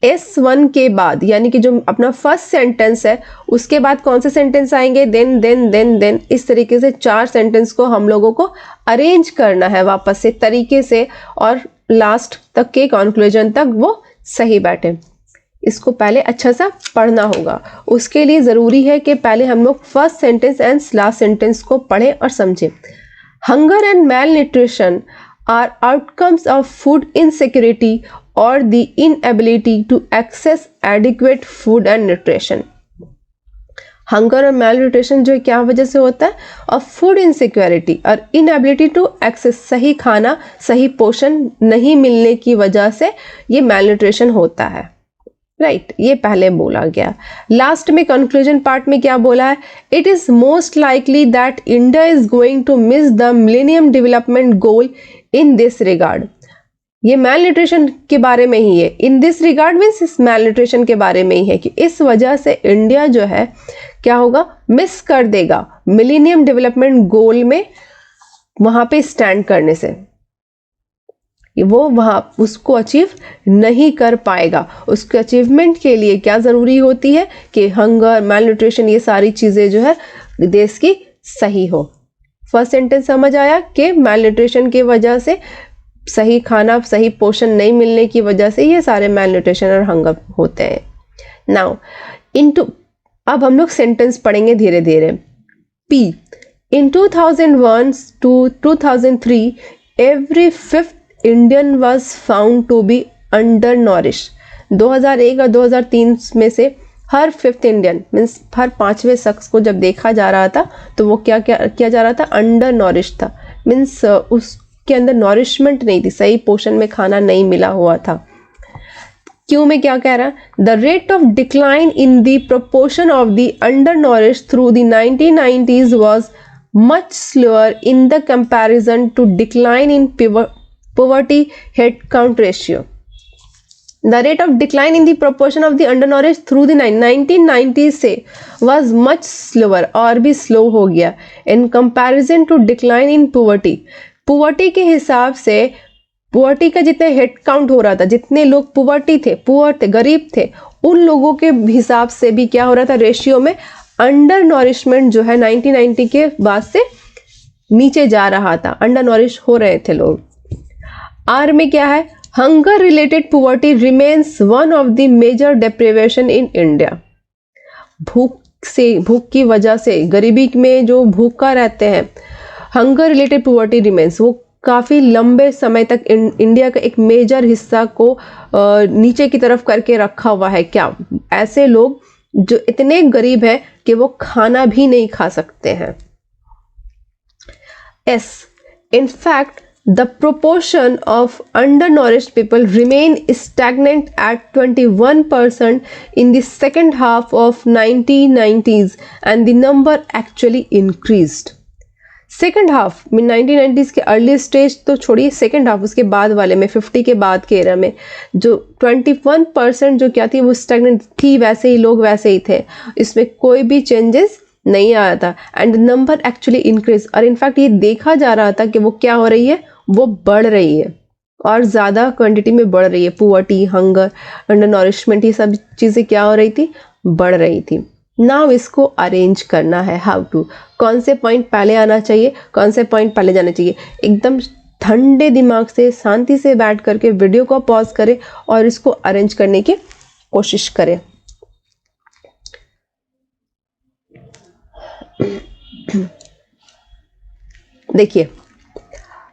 S1 के बाद यानी कि जो अपना फर्स्ट सेंटेंस है उसके बाद कौन से सेंटेंस आएंगे, देन इस तरीके से 4 सेंटेंस को हम लोगों को अरेंज करना है वापस से तरीके से, और लास्ट तक के कंक्लूजन तक वो सही बैठे। इसको पहले अच्छा सा पढ़ना होगा। उसके लिए ज़रूरी है कि पहले हम लोग first sentence and last sentence को पढ़ें और समझें। Hunger and malnutrition are outcomes of food insecurity और the inability to access adequate food and nutrition. Hunger और मेल न्यूट्रिशन जो क्या वजह से होता है, और फूड इनसिक्योरिटी और इनएबिलिटी टू एक्सेस, सही खाना सही पोषण नहीं मिलने की वजह से ये मेल न्यूट्रिशन होता है। राइट, ये पहले बोला गया। लास्ट में कंक्लूजन पार्ट में क्या बोला है, it is most likely that India is going to miss the millennium development goal in this regard. ये मेल न्यूट्रिशन के बारे में ही है। इन दिस रिगार्ड मीन्स इस मेल न्यूट्रिशन के बारे में ही है कि इस वजह से इंडिया जो है क्या होगा, मिस कर देगा मिलेनियम डेवलपमेंट गोल में, वहां पे स्टैंड करने से वो वहाँ उसको अचीव नहीं कर पाएगा। उसके अचीवमेंट के लिए क्या ज़रूरी होती है कि हंगर, मेल न्यूट्रिशन, ये सारी चीज़ें जो है देश की सही हो। फर्स्ट सेंटेंस समझ आया कि मेल न्यूट्रिशन की वजह से, सही खाना सही पोषण नहीं मिलने की वजह से ये सारे मेल न्यूट्रिशन और हंगर होते हैं। नाउ अब हम लोग सेंटेंस पढ़ेंगे धीरे धीरे। P, in 2001 to 2003 every 5th Indian was found to be under nourish. 2001 और 2003 में से हर 5th इंडियन मीन्स हर 5वें शख्स को जब देखा जा रहा था तो वो क्या किया जा रहा था, अंडर नॉरिश था। मीन्स उसके अंदर नॉरिशमेंट नहीं थी, सही पोषण में खाना नहीं मिला हुआ था। क्यों में क्या कह रहा है, the rate of decline in the proportion of the under nourish through the 1990s was much slower in the comparison to decline in poverty head count ratio। The rate of decline in the proportion of the undernourished through the 1990s से was much slower, और भी slow हो गया in comparison to decline in poverty। poverty के हिसाब से, poverty का जितने head count हो रहा था, जितने लोग poverty थे, poor थे, गरीब थे, उन लोगों के हिसाब से भी क्या हो रहा था, रेशियो में अंडर नॉरिशमेंट जो है 1990 के बाद से नीचे जा रहा था, अंडर नॉरिश हो रहे थे लोग। आर में क्या है, hunger related poverty remains one of the major deprivation in India. भूख की वजह से, गरीबी में जो भूखा रहते हैं, हंगर रिलेटेड पुवर्टी रिमेन्स, वो काफ़ी लंबे समय तक इंडिया का एक मेजर हिस्सा को नीचे की तरफ करके रखा हुआ है। क्या ऐसे लोग जो इतने गरीब हैं कि वो खाना भी नहीं खा सकते हैं। S, in fact the proportion of undernourished people remain stagnant at 21% in the second half of 1990s and the number actually increased। Second half में 1990s के अर्ली स्टेज तो छोड़िए, सेकेंड हाफ उसके बाद वाले में 50 के बाद के एरा में जो 21% जो क्या थी वो स्टैग्नेंट थी, वैसे ही लोग वैसे ही थे, इसमें कोई भी चेंजेस नहीं आया था। एंड नंबर एक्चुअली इंक्रीज, और इनफैक्ट ये देखा जा रहा था कि वो क्या हो रही है, वो बढ़ रही है और ज़्यादा क्वांटिटी में बढ़ रही है। पुअर्टी, हंगर, अंडर नॉरिशमेंट, ये सब चीज़ें क्या हो रही थी, बढ़ रही थी। नाउ इसको अरेंज करना है, हाउ टू, कौन से पॉइंट पहले आना चाहिए, कौन से पॉइंट पहले जाना चाहिए। एकदम ठंडे दिमाग से, शांति से बैठ करके वीडियो को पॉज करें और इसको अरेंज करने की कोशिश करें। देखिए,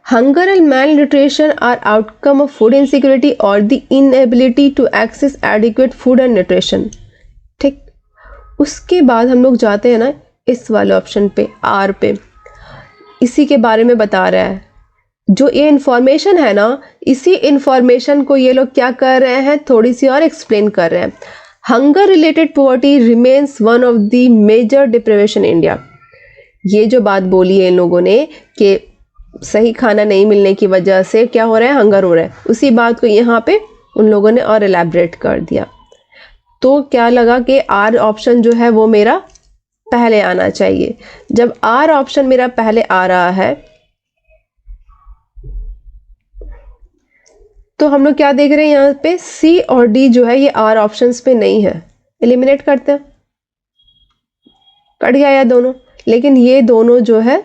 Hunger and malnutrition are outcome of food insecurity or the inability to access adequate food and nutrition. ठीक, उसके बाद हम लोग जाते हैं ना इस वाले ऑप्शन पे, आर पे, इसी के बारे में बता रहा है। जो ये इंफॉर्मेशन है ना, इसी इंफॉर्मेशन को ये लोग क्या कर रहे हैं, थोड़ी सी और एक्सप्लेन कर रहे हैं। Hunger related poverty remains one of the major deprivation India. ये जो बात बोली है इन लोगों ने कि सही खाना नहीं मिलने की वजह से क्या हो रहा है, हंगर हो रहा है, उसी बात को यहाँ पे उन लोगों ने और एलैबोरेट कर दिया। तो क्या लगा कि आर ऑप्शन जो है वो मेरा पहले आना चाहिए। जब आर ऑप्शन मेरा पहले आ रहा है तो हम लोग क्या देख रहे हैं यहाँ पे, सी और डी जो है ये आर ऑप्शंस पे नहीं है। एलिमिनेट करते हैं, कट गया या दोनों, लेकिन ये दोनों जो है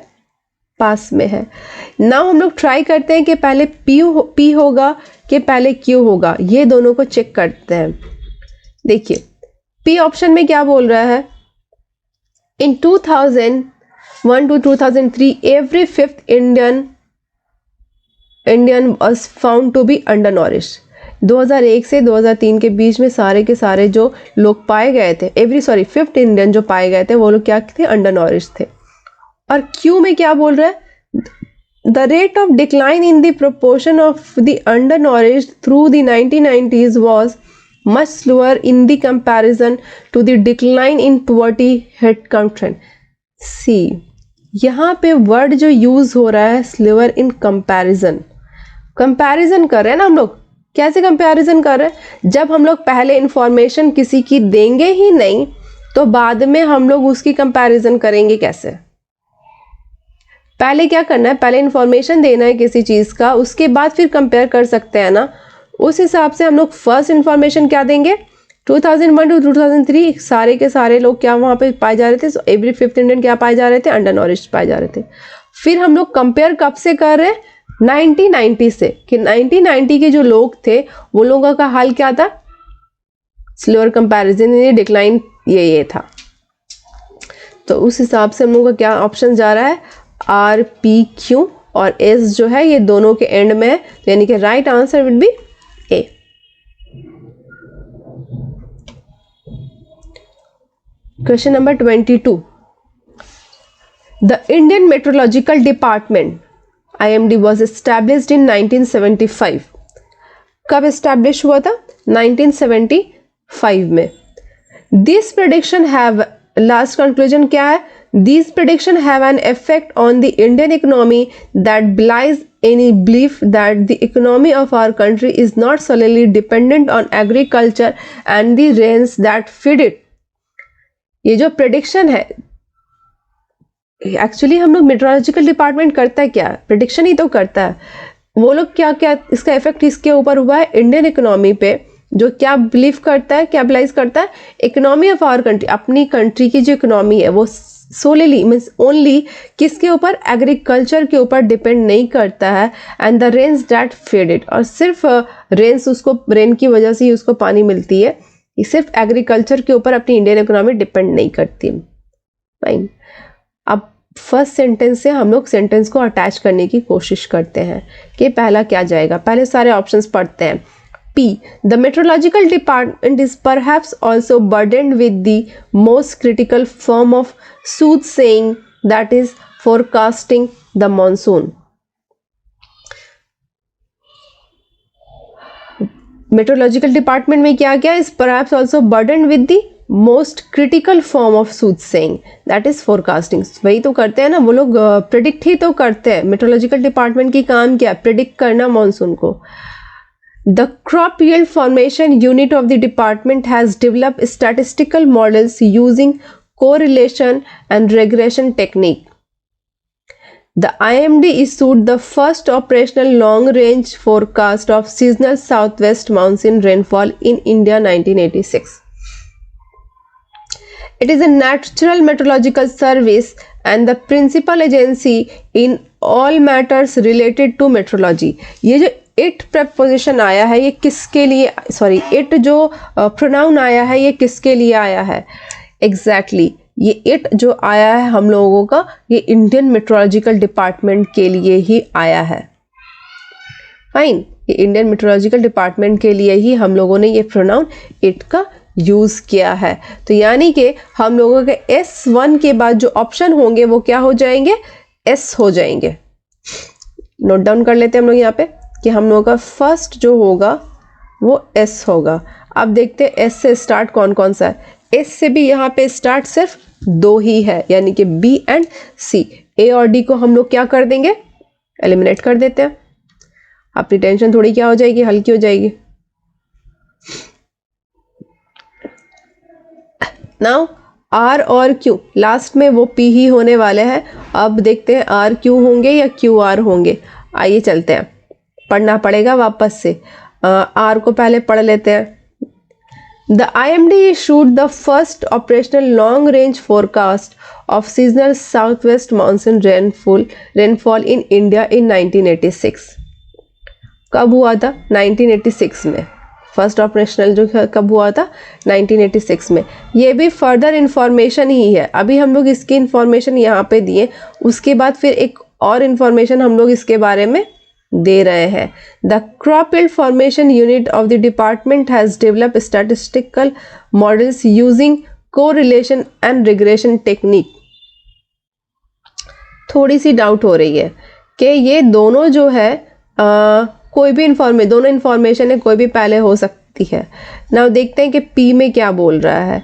पास में है। नाउ हम लोग ट्राई करते हैं कि पहले पी होगा कि पहले क्यू होगा, ये दोनों को चेक करते हैं। देखिए पी ऑप्शन में क्या बोल रहा है, इन 2001 to 2003 every fifth Indian was found to be undernourished। 2001 से 2003 के बीच में सारे के सारे जो लोग पाए गए थे, फिफ्थ इंडियन जो पाए गए थे वो लोग क्या थे, अंडरनॉरिश थे। और क्यू में क्या बोल रहा है, the rate of decline in the proportion of the undernourished through the 1990s was much slower in the comparison to the decline in poverty head count trend. See, यहाँ पे वर्ड जो यूज हो रहा है स्लोअर इन कंपैरिजन, कंपैरिजन कर रहे हैं ना हम लोग। कैसे कंपैरिजन कर रहे हैं, जब हम लोग पहले इंफॉर्मेशन किसी की देंगे ही नहीं तो बाद में हम लोग उसकी कंपैरिजन करेंगे कैसे। पहले क्या करना है, पहले इंफॉर्मेशन देना है किसी चीज का, उसके बाद फिर कंपेयर कर सकते हैं ना। उस हिसाब से हम लोग फर्स्ट इंफॉर्मेशन क्या देंगे, 2001 to 2003 सारे के सारे लोग क्या वहां पे पाए जा रहे थे, एवरी फिफ्थ इंडियन क्या पाए जा रहे थे, अंडरनॉरिश्ड पाए जा रहे थे। फिर हम लोग कंपेयर कब से कर रहे हैं, 1990 से, कि 1990 के जो लोग थे वो लोगों का हाल क्या था, स्लोअर कंपैरिजन, डिक्लाइन ये था। तो उस हिसाब से हम लोग का क्या ऑप्शन जा रहा है, आर पी क्यू और एस जो है ये दोनों के एंड में है, तो यानी कि right answer will be A. Question number 22, the Indian meteorological department IMD was established in 1975। कब एस्टैब्लिश हुआ था, 1975 में। This prediction have, last conclusion क्या है, this prediction have an effect on the Indian economy that belies any belief that the economy of our country is not solely dependent on agriculture and the rains that feed it। ये जो prediction है, actually हम लोग meteorological department करता है क्या, prediction ही तो करता है। वो लोग क्या क्या इसका इफेक्ट इसके ऊपर हुआ है, इंडियन इकोनॉमी पे, जो क्या बिलीव करता है, क्या बिलाइज करता है, इकोनॉमी ऑफ आवर कंट्री, अपनी कंट्री की जो इकोनॉमी है वो सोलेली मीन्स ओनली किसके ऊपर, एग्रीकल्चर के ऊपर डिपेंड नहीं करता है। And the rains that feed it, और सिर्फ रेन्स, उसको रेन की वजह से ही उसको पानी मिलती है, ये सिर्फ एग्रीकल्चर के ऊपर अपनी इंडियन इकोनॉमी डिपेंड नहीं करती। फाइन, अब फर्स्ट सेंटेंस से हम लोग सेंटेंस को अटैच करने की कोशिश करते हैं कि पहला क्या जाएगा। पहले सारे ऑप्शंस पढ़ते हैं। P, the meteorological department is perhaps also burdened with the most critical form of soothsaying, that is forecasting the monsoon। Meteorological department में क्या क्या, is perhaps also burdened with the most critical form of soothsaying, that is forecasting. वही तो करते हैं ना वो लोग, प्रिडिक्ट ही तो करते हैं। मेट्रोलॉजिकल डिपार्टमेंट की काम क्या है, प्रिडिक्ट करना मॉनसून को। The crop yield formation unit of the department has developed statistical models using correlation and regression technique. The IMD issued the first operational long-range forecast of seasonal southwest monsoon rainfall in India 1986. It is a natural meteorological service and the principal agency in all matters related to meteorology। ये जो it preposition आया है ये किसके लिए, sorry it जो pronoun आया है ये किसके लिए आया है, exactly ये इट जो आया है हम लोगों का, ये इंडियन मेट्रोलॉजिकल डिपार्टमेंट के लिए ही आया है। फाइन, ये इंडियन मेट्रोलॉजिकल डिपार्टमेंट के लिए ही हम लोगों ने ये प्रोनाउन इट का यूज़ किया है। तो यानी कि हम लोगों के S1 के बाद जो ऑप्शन होंगे वो क्या हो जाएंगे, S हो जाएंगे। नोट डाउन कर लेते हैं हम लोग यहाँ पे कि हम लोगों का फर्स्ट जो होगा वो S होगा। अब देखते हैं S से स्टार्ट कौन कौन सा है। S से भी यहाँ पे स्टार्ट सिर्फ 2 ही है, यानी कि B एंड C। A और D को हम लोग क्या कर देंगे, एलिमिनेट कर देते हैं। अपनी टेंशन थोड़ी क्या हो जाएगी, हल्की हो जाएगी। नाउ R और Q, लास्ट में वो P ही होने वाले हैं। अब देखते हैं R Q होंगे या Q R होंगे। आइए चलते हैं, पढ़ना पड़ेगा वापस से। R को पहले पढ़ लेते हैं। The IMD issued the first operational long-range forecast of seasonal southwest monsoon rainfall in India in 1986. कब हुआ था, 1986 में। फर्स्ट ऑपरेशनल जो कब हुआ था, 1986 में। ये भी फर्दर इंफॉर्मेशन ही है, अभी हम लोग इसकी इंफॉर्मेशन यहाँ पे दिए, उसके बाद फिर एक और इंफॉर्मेशन हम लोग इसके बारे में दे रहे हैं। The crop yield formation unit of the department has develop statistical models using correlation and regression technique. थोड़ी सी डाउट हो रही है कि ये दोनों जो है कोई भी दोनों इंफॉर्मेशन है, कोई भी पहले हो सकती है। नाउ देखते हैं कि पी में क्या बोल रहा है।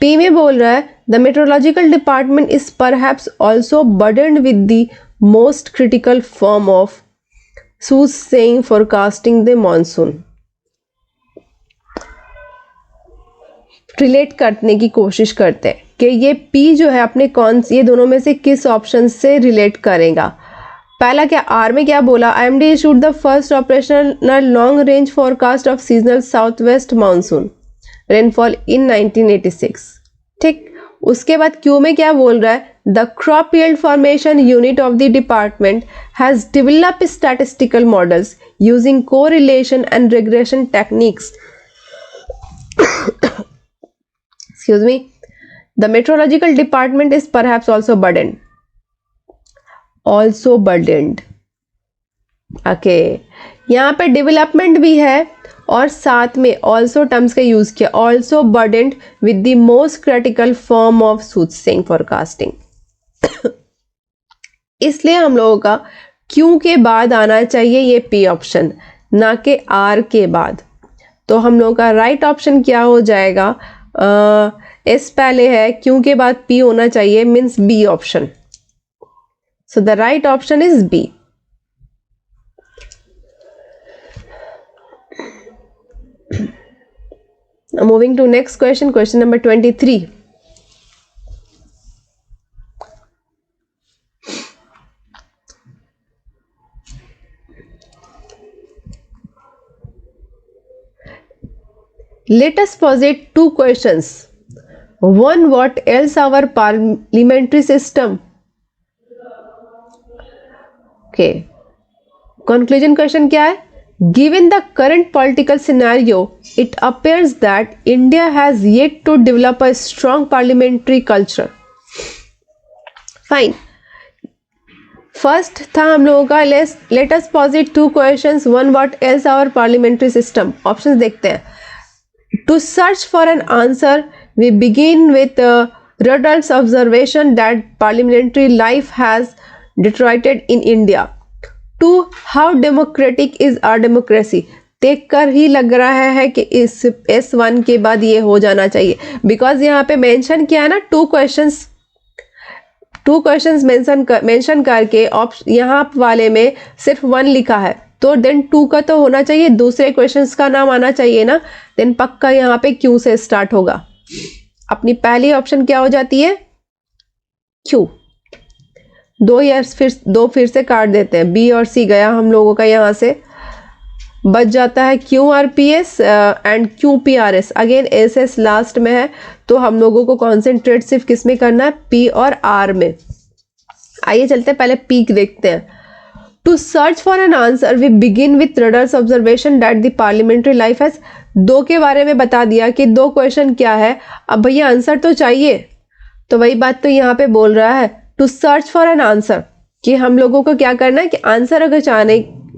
पी में बोल रहा है the meteorological department is perhaps also burdened with the most critical form of soothsaying forecasting the monsoon. Relate करने की कोशिश करते हैं कि ये पी जो है अपने ये दोनों में से किस ऑप्शन से रिलेट करेगा। पहला क्या, आर में क्या बोला, IMD issued the first operational long range forecast of seasonal southwest monsoon rainfall in 1986। ठीक, उसके बाद क्यू में क्या बोल रहा है, the crop yield formation unit of the department has developed statistical models using correlation and regression techniques. Excuse me, the meteorological department is perhaps also burdened. Okay, यहाँ पे डेवलपमेंट भी है और साथ में ऑल्सो टर्म्स का यूज किया, also burdened with the most critical form of soothsaying forecasting. इसलिए हम लोगों का क्यू के बाद आना चाहिए ये पी ऑप्शन, ना कि आर के बाद। तो हम लोगों का राइट ऑप्शन क्या हो जाएगा, एस पहले है, क्यू के बाद पी होना चाहिए, means B option. So the right option is B. Now moving to next question, question number 23. Let us posit two questions. One, what else our parliamentary system? Okay. Conclusion question क्या है? Given the current political scenario, it appears that India has yet to develop a strong parliamentary culture. Fine. First था हम लोगों का let us posit two questions. One, what else our parliamentary system? Options देखते हैं. To search for an answer, we begin with Rudolph's observation that parliamentary life has deteriorated in India. To how democratic is our democracy? देखकर ही लग रहा है कि इस S1 के बाद ये हो जाना चाहिए, बिकॉज यहाँ पे मेंशन किया है ना, टू क्वेश्चंस मेंशन करके यहाँ वाले में सिर्फ 1 लिखा है, तो देन 2 का तो होना चाहिए, दूसरे क्वेश्चंस का नाम आना चाहिए ना, देन पक्का यहाँ पे Q से स्टार्ट होगा। अपनी पहली ऑप्शन क्या हो जाती है, Q। 2 ईयर्स फिर से काट देते हैं, बी और सी गया हम लोगों का, यहाँ से बच जाता है QRPS and QPRS। Again SS last में है, तो हम लोगों को कॉन्सेंट्रेट सिर्फ किस में करना है, P और R में। आइए चलते हैं, पहले P देखते हैं। To search for an answer we begin with Rudder's observation that the parliamentary life has, 2 के बारे में बता दिया कि 2 क्वेश्चन क्या है। अब भैया आंसर तो चाहिए, तो वही बात तो यहाँ पे बोल रहा है, to search for an answer, कि हम लोगों को क्या करना है कि आंसर अगर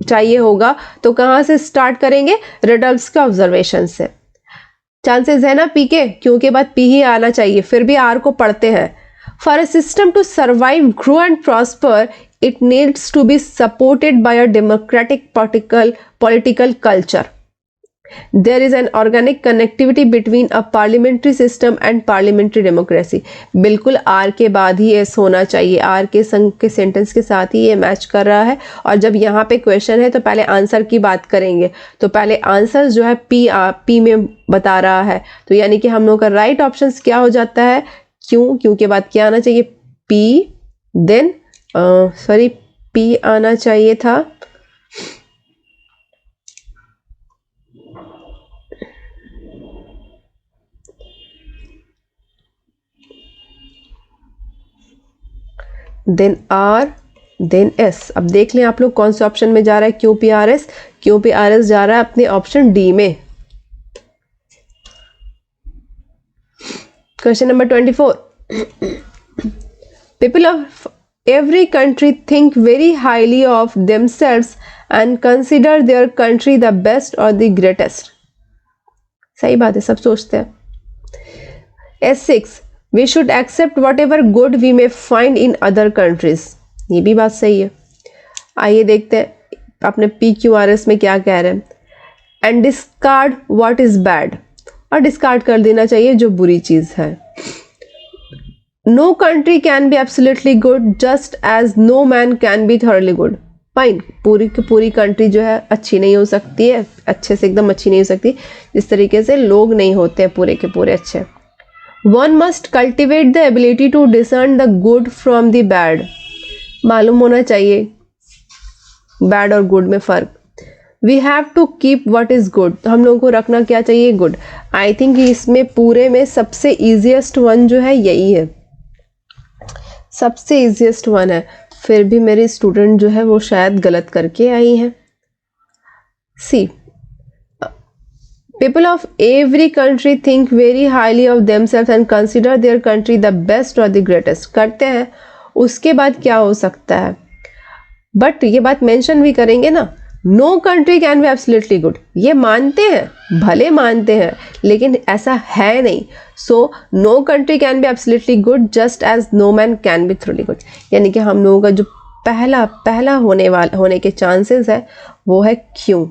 चाहिए होगा तो कहाँ से स्टार्ट करेंगे, रिडल्स के ऑब्जर्वेशन से। चांसेस है ना पी के, क्यों के बाद पी ही आना चाहिए, फिर भी आर को पढ़ते हैं। For a system to survive, grow and prosper, it needs to be supported by a democratic political culture. There is an organic connectivity between a parliamentary system and parliamentary democracy. बिल्कुल are के बाद ही S होना चाहिए, are के संग के sentence के साथ ही ये मैच कर रहा है। और जब यहाँ पे क्वेश्चन है तो पहले आंसर की बात करेंगे, तो पहले आंसर जो है पी में बता रहा है, तो यानी कि हम लोग का राइट ऑप्शन क्या हो जाता है, क्यों के बाद क्या आना चाहिए, पी, देन सॉरी पी आना चाहिए था, देन आर, देन एस। अब देख लें आप लोग कौन से ऑप्शन में जा रहा है, Q P R S. Q P R S जा रहा है अपने ऑप्शन डी में। Question number 24, people of every country think very highly of themselves and consider their country the best or the greatest. सही बात है, सब सोचते हैं। S6, we should accept whatever good we may find in other countries. ये भी बात सही है। आइए देखते हैं अपने PQRS में क्या कह रहे हैं। And discard what is bad, और डिस्कार्ड कर देना चाहिए जो बुरी चीज़ है। No country can be absolutely good just as no man can be thoroughly good. Fine, पूरी की पूरी कंट्री जो है अच्छी नहीं हो सकती है, अच्छे से एकदम अच्छी नहीं हो सकती, जिस तरीके से लोग नहीं होते हैं पूरे के पूरे अच्छे। One must cultivate the ability to discern the good from the bad. मालूम होना चाहिए बैड और गुड में फ़र्क। We have to keep what is good, तो हम लोगों को रखना क्या चाहिए, गुड। आई थिंक इसमें पूरे में सबसे ईजिएस्ट वन जो है यही है, सबसे इजीएस्ट वन है। फिर भी मेरी स्टूडेंट जो है वो शायद गलत करके आई हैं। C, people of every country think very highly of themselves and consider their country the best और द ग्रेटेस्ट, करते हैं। उसके बाद क्या हो सकता है, बट ये बात मेंशन भी करेंगे ना, no country can be absolutely good, ये मानते हैं, भले मानते हैं, लेकिन ऐसा है नहीं। So no country can be absolutely good just as no man can be thoroughly good, यानी कि हम लोगों का जो पहला होने के चांसेस है वो है क्यों।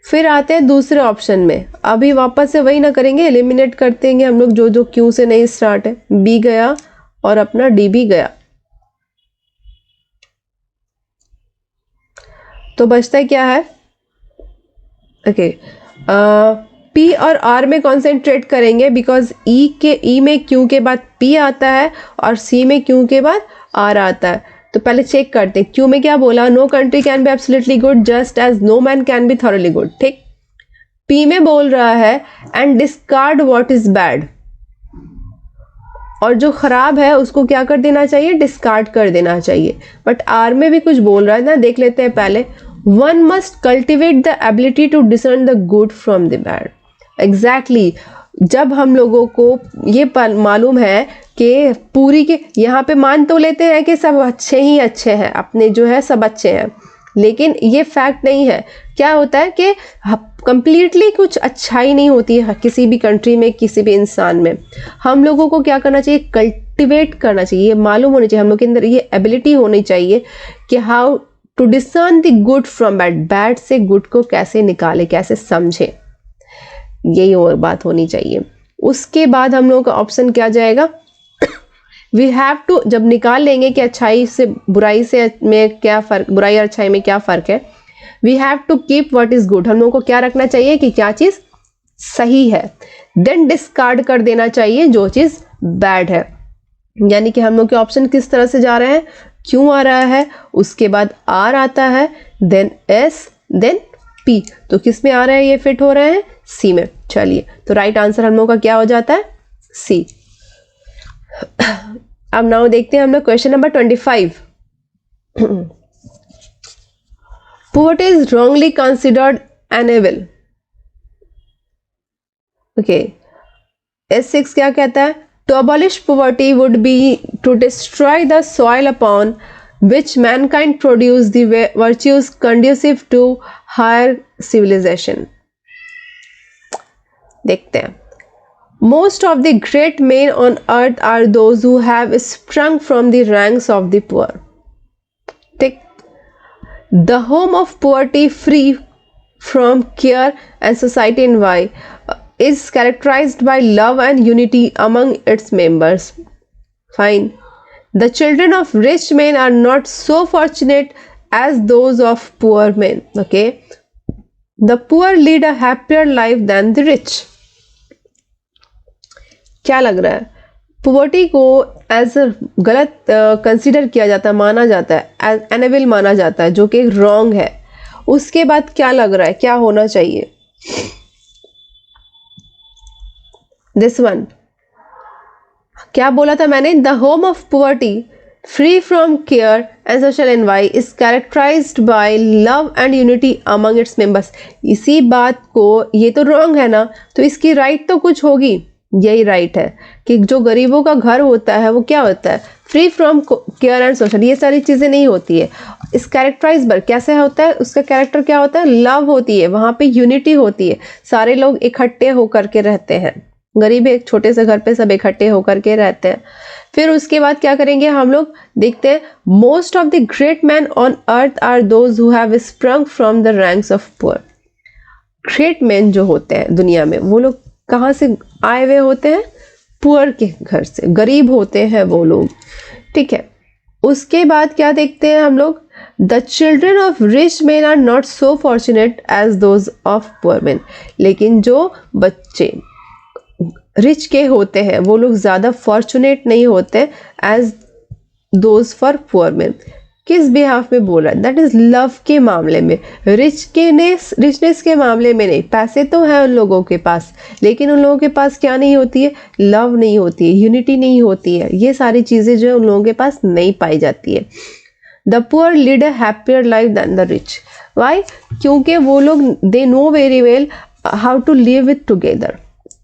फिर आते हैं दूसरे ऑप्शन में, अभी वापस से वही ना करेंगे, एलिमिनेट कर देंगे हम लोग जो जो क्यों से नहीं स्टार्ट है। बी गया और अपना डी भी गया, तो बचता क्या है, ओके, पी और आर में कॉन्सेंट्रेट करेंगे, बिकॉज ई में क्यू के बाद पी आता है और सी में क्यू के बाद आर आता है। तो पहले चेक करते हैं, क्यू में क्या बोला, no country can be absolutely good just as no man can be thoroughly good, ठीक। पी में बोल रहा है and discard what is bad, और जो खराब है उसको क्या कर देना चाहिए, डिस्कार्ड कर देना चाहिए। बट आर में भी कुछ बोल रहा है ना, देख लेते हैं पहले। One must cultivate the ability to discern the good from the bad. Exactly, जब हम लोगों को ये मालूम है कि पूरी के यहाँ पे मान तो लेते हैं कि सब अच्छे ही अच्छे हैं, अपने जो है सब अच्छे हैं, लेकिन ये फैक्ट नहीं है। क्या होता है कि कंप्लीटली कुछ अच्छाई नहीं होती है किसी भी कंट्री में, किसी भी इंसान में। हम लोगों को क्या करना चाहिए, कल्टिवेट करना चाहिए, मालूम होनी चाहिए, हम लोग के अंदर ये एबिलिटी होनी चाहिए कि how to discern the good from bad, bad से गुड को कैसे निकाले, कैसे समझे, यही और बात होनी चाहिए। उसके बाद हम लोगों का ऑप्शन क्या जाएगा, वी हैव टू, जब निकाल लेंगे कि अच्छाई से बुराई से में क्या फ़र्क, बुराई और अच्छाई में क्या फ़र्क है, we have to keep what is good, हम लोगों को क्या रखना चाहिए कि क्या चीज़ सही है, देन डिस्कार्ड कर देना चाहिए जो चीज़ बैड है। यानी कि हम लोग के ऑप्शन किस तरह से जा रहे हैं, क्यों आ रहा है, उसके बाद आर आता है, देन एस, देन पी, तो किस में आ रहा है, ये फिट हो रहे हैं सी में। चलिए, तो राइट आंसर हम लोग का क्या हो जाता है, सी। अब नाउ देखते हैं हम लोग question number 25। What is wrongly considered an evil? Okay, S6 क्या कहता है? To abolish poverty would be to destroy the soil upon which mankind produce the virtues conducive to higher civilization. देखते हैं. Most of the great men on earth are those who have sprung from the ranks of the poor. ठीक. The home of poverty, free from care and society and why, is characterized by love and unity among its members. Fine. The children of rich men are not so fortunate as those of poor men. Okay. The poor lead a happier life than the rich. क्या लग रहा है? Poverty को as गलत consider किया जाता है, माना जाता है, एज एनेबल माना जाता है, जो कि रॉन्ग है. उसके बाद क्या लग रहा है, क्या होना चाहिए? This one. क्या बोला था मैंने? The home of poverty, free from care and social envy, is characterised by love and unity among its members. इसी बात को, ये तो रॉन्ग है ना, तो इसकी राइट तो कुछ होगी. यही राइट है कि जो गरीबों का घर होता है वो क्या होता है? Free from care and social. ये सारी चीज़ें नहीं होती है. इस कैरेक्टराइज पर कैसे होता है? उसका कैरेक्टर क्या होता है? लव होती है, वहाँ पे यूनिटी होती है, सारे लोग इकट्ठे होकर के रहते हैं. गरीब एक छोटे से घर पे सब इकट्ठे होकर के रहते हैं. फिर उसके बाद क्या करेंगे हम लोग? देखते हैं. Most of the great man on earth are those who have sprung from the ranks of poor. Great man जो होते हैं दुनिया में, वो लोग कहाँ से आए हुए होते हैं? पुअर के घर से, गरीब होते हैं वो लोग. ठीक है. उसके बाद क्या देखते हैं हम लोग? The children of rich man are not so fortunate as those of poor man. लेकिन जो बच्चे रिच के होते हैं वो लोग ज़्यादा फॉर्चुनेट नहीं होते as those for poor man. किस बिहाफ में बोल रहा है? दैट इज लव के मामले में. रिचनेस के मामले में नहीं. पैसे तो हैं उन लोगों के पास, लेकिन उन लोगों के पास क्या नहीं होती है? लव नहीं होती है, यूनिटी नहीं होती है. ये सारी चीज़ें जो है उन लोगों के पास नहीं पाई जाती है. The poor lead a happier life than the rich. Why? क्योंकि वो लोग they know very well how to live with together.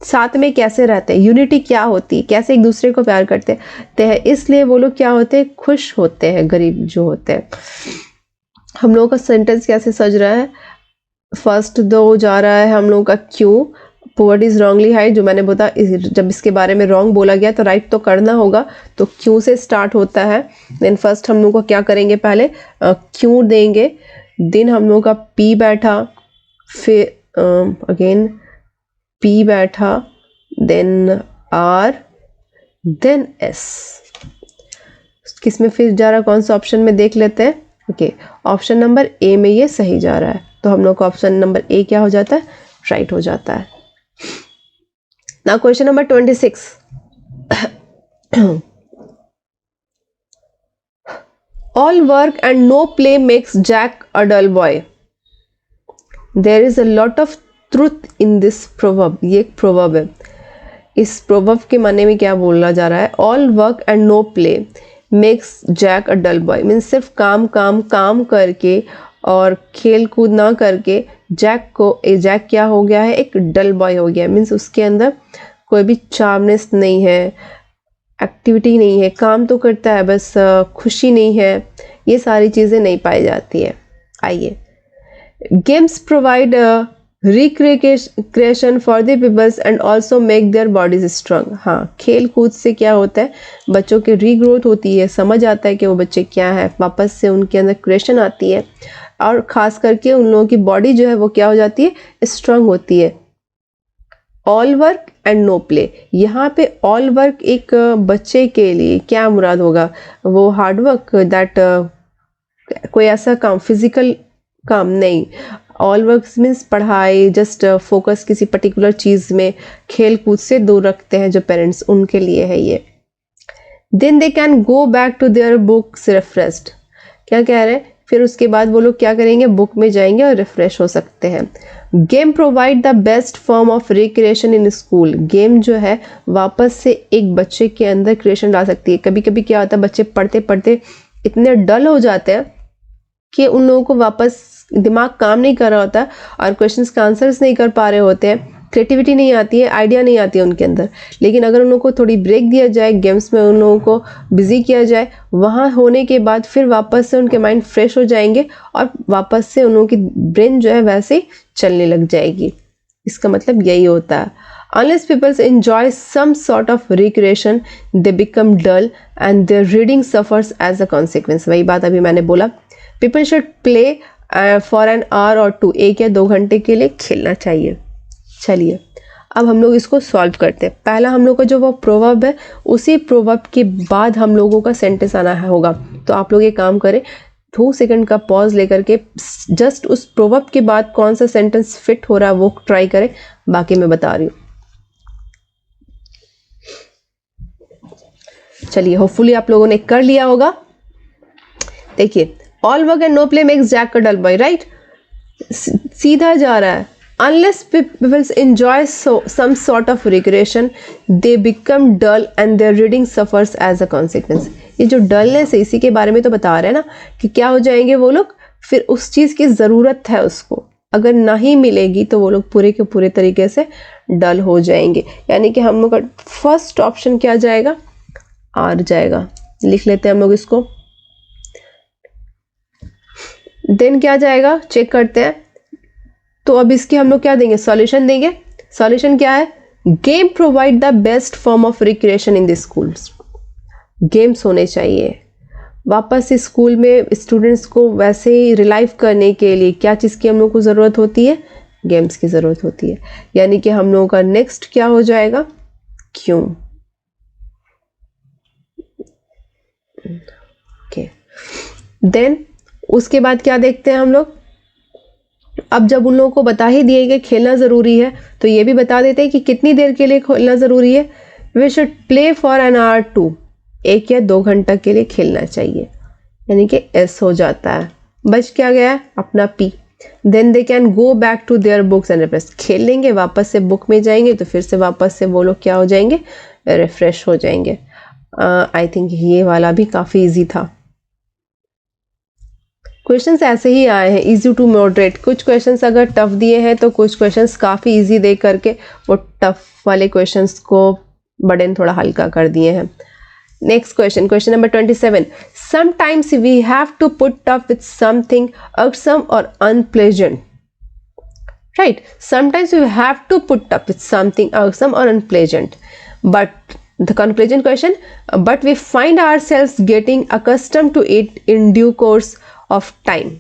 साथ में कैसे रहते हैं, यूनिटी क्या होती है, कैसे एक दूसरे को प्यार करते हैं, इसलिए वो लोग क्या होते हैं? खुश होते हैं, गरीब जो होते हैं. हम लोगों का सेंटेंस कैसे सज रहा है? फर्स्ट दो जा रहा है हम लोगों का क्यों. पॉवर्टी इज रॉन्गली हाइड, जो मैंने बोला, जब इसके बारे में रॉन्ग बोला गया तो राइट तो करना होगा, तो क्यों से स्टार्ट होता है. देन फर्स्ट हम लोग को क्या करेंगे? पहले क्यों देंगे. देन हम लोगों का पी बैठा, फिर अगेन पी बैठा, देन आर, देन एस. किस में फिर जा रहा है? कौन सा ऑप्शन में देख लेते हैं. ओके, ऑप्शन नंबर ए में ये सही जा रहा है, तो हम लोग का ऑप्शन नंबर ए क्या हो जाता है? राइट हो जाता है. Now question number 26. All work and no play makes Jack a dull boy. There is a lot of truth in this proverb. ये एक प्रोवर्ब है. इस प्रोवर्ब के माने में क्या बोला जा रहा है? All work and no play makes Jack a dull boy. Means सिर्फ काम काम काम करके और खेल कूद ना करके जैक क्या हो गया है? एक डल बॉय हो गया. मीन्स उसके अंदर कोई भी चार्मनेस नहीं है, एक्टिविटी नहीं है, काम तो करता है बस खुशी नहीं है. ये सारी चीज़ें नहीं पाई जाती है. आइए. Games provide recreation for the peoples and also make their bodies strong. हाँ, खेल कूद से क्या होता है? बच्चों की रीग्रोथ होती है, समझ आता है कि वो बच्चे क्या है, वापस से उनके अंदर क्रिएशन आती है, और ख़ास करके उन लोगों की बॉडी जो है वो क्या हो जाती है? स्ट्रांग होती है. All work and no play. यहाँ पे ऑल वर्क एक बच्चे के लिए क्या मुराद होगा? वो हार्ड वर्क, दैट कोई ऐसा काम, फिजिकल काम नहीं. ऑल वर्क मीन्स पढ़ाई, जस्ट फोकस किसी पर्टिकुलर चीज़ में, खेल कूद से दूर रखते हैं जो पेरेंट्स, उनके लिए है ये. Then they can go back to their books refreshed. क्या कह रहे हैं? फिर उसके बाद वो लोग क्या करेंगे? बुक में जाएंगे और रिफ्रेश हो सकते हैं. Game provide the best form of recreation in school. Game जो है वापस से एक बच्चे के अंदर क्रिएशन ला सकती है. कभी कभी क्या होता है? बच्चे पढ़ते पढ़ते इतने डल हो जाते हैं कि उन लोगों को वापस दिमाग काम नहीं कर रहा होता और क्वेश्चंस का आंसर्स नहीं कर पा रहे होते हैं, क्रिएटिविटी नहीं आती है, आइडिया नहीं आती है उनके अंदर। लेकिन अगर उन लोगों को थोड़ी ब्रेक दिया जाए, गेम्स में उन लोगों को बिजी किया जाए, वहाँ होने के बाद फिर वापस से उनके माइंड फ्रेश हो जाएंगे और वापस से उन लोगों की ब्रेन जो है वैसे ही चलने लग जाएगी। इसका मतलब यही होता है। Unless people enjoy some sort of recreation, they become dull and their reading suffers as a consequence. वही बात अभी मैंने बोला, people should play for an hour or two, 1 या 2 घंटे के लिए खेलना चाहिए। चलिए अब हम लोग इसको सॉल्व करते हैं। पहला हम लोग का जो वो प्रोवर्ब है, उसी प्रोवर्ब के बाद हम लोगों का सेंटेंस आना होगा। तो आप लोग ये काम करें, 2 सेकंड का पॉज लेकर के जस्ट उस प्रोवर्ब के बाद कौन सा सेंटेंस फिट हो रहा है वो ट्राई करें, बाकी मैं बता रही हूँ। चलिए होपफुली आप लोगों ने कर लिया होगा। देखिए, all work and no play makes Jack a dull boy, right? सीधा जा रहा है। Unless people enjoy some sort of recreation, they become dull and their reading suffers as a consequence. ये जो डलनेस है इसी के बारे में तो बता रहे हैं ना कि क्या हो जाएंगे वो लोग, फिर उस चीज़ की ज़रूरत है उसको, अगर नहीं मिलेगी तो वो लोग पूरे के पूरे तरीके से डल हो जाएंगे। यानी कि हम लोग का फर्स्ट ऑप्शन क्या जाएगा, आर जाएगा। लिख लेते हैं हम लोग इसको। देन क्या जाएगा, चेक करते हैं। तो अब इसके हम लोग क्या देंगे, सॉल्यूशन देंगे। सॉल्यूशन क्या है, game provide the best form of recreation in the schools. Games होने चाहिए। वापस से स्कूल में स्टूडेंट्स को वैसे ही रिलाइव करने के लिए क्या चीज़ की हम लोग को ज़रूरत होती है, गेम्स की ज़रूरत होती है। यानी कि हम लोगों का नेक्स्ट क्या हो जाएगा, क्यों। ओके, देन उसके बाद क्या देखते हैं हम लोग। अब जब उन लोगों को बता ही दिए कि खेलना ज़रूरी है, तो ये भी बता देते हैं कि कितनी देर के लिए खेलना ज़रूरी है। We should play for an hour 2, 1 या 2 घंटा के लिए खेलना चाहिए। यानी कि एस हो जाता है। बच क्या गया, अपना P. Then they can go back to their books and refresh. खेल लेंगे, वापस से बुक में जाएंगे तो फिर से वापस से वो लोग क्या हो जाएंगे, रिफ्रेश हो जाएंगे। आई थिंक ये वाला भी काफ़ी ईजी था। क्वेश्चंस ऐसे ही आए हैं, इजी टू मॉडरेट। कुछ क्वेश्चंस अगर टफ दिए हैं तो कुछ क्वेश्चंस काफ़ी इजी दे करके वो टफ वाले क्वेश्चंस को बर्डन थोड़ा हल्का कर दिए हैं। Next question, question number 27। Sometimes we have to put up with something irksome or unpleasant, right? Sometimes we have to put up with something irksome or unpleasant, but the conclusion question, but we find ourselves getting accustomed to it in due course of time.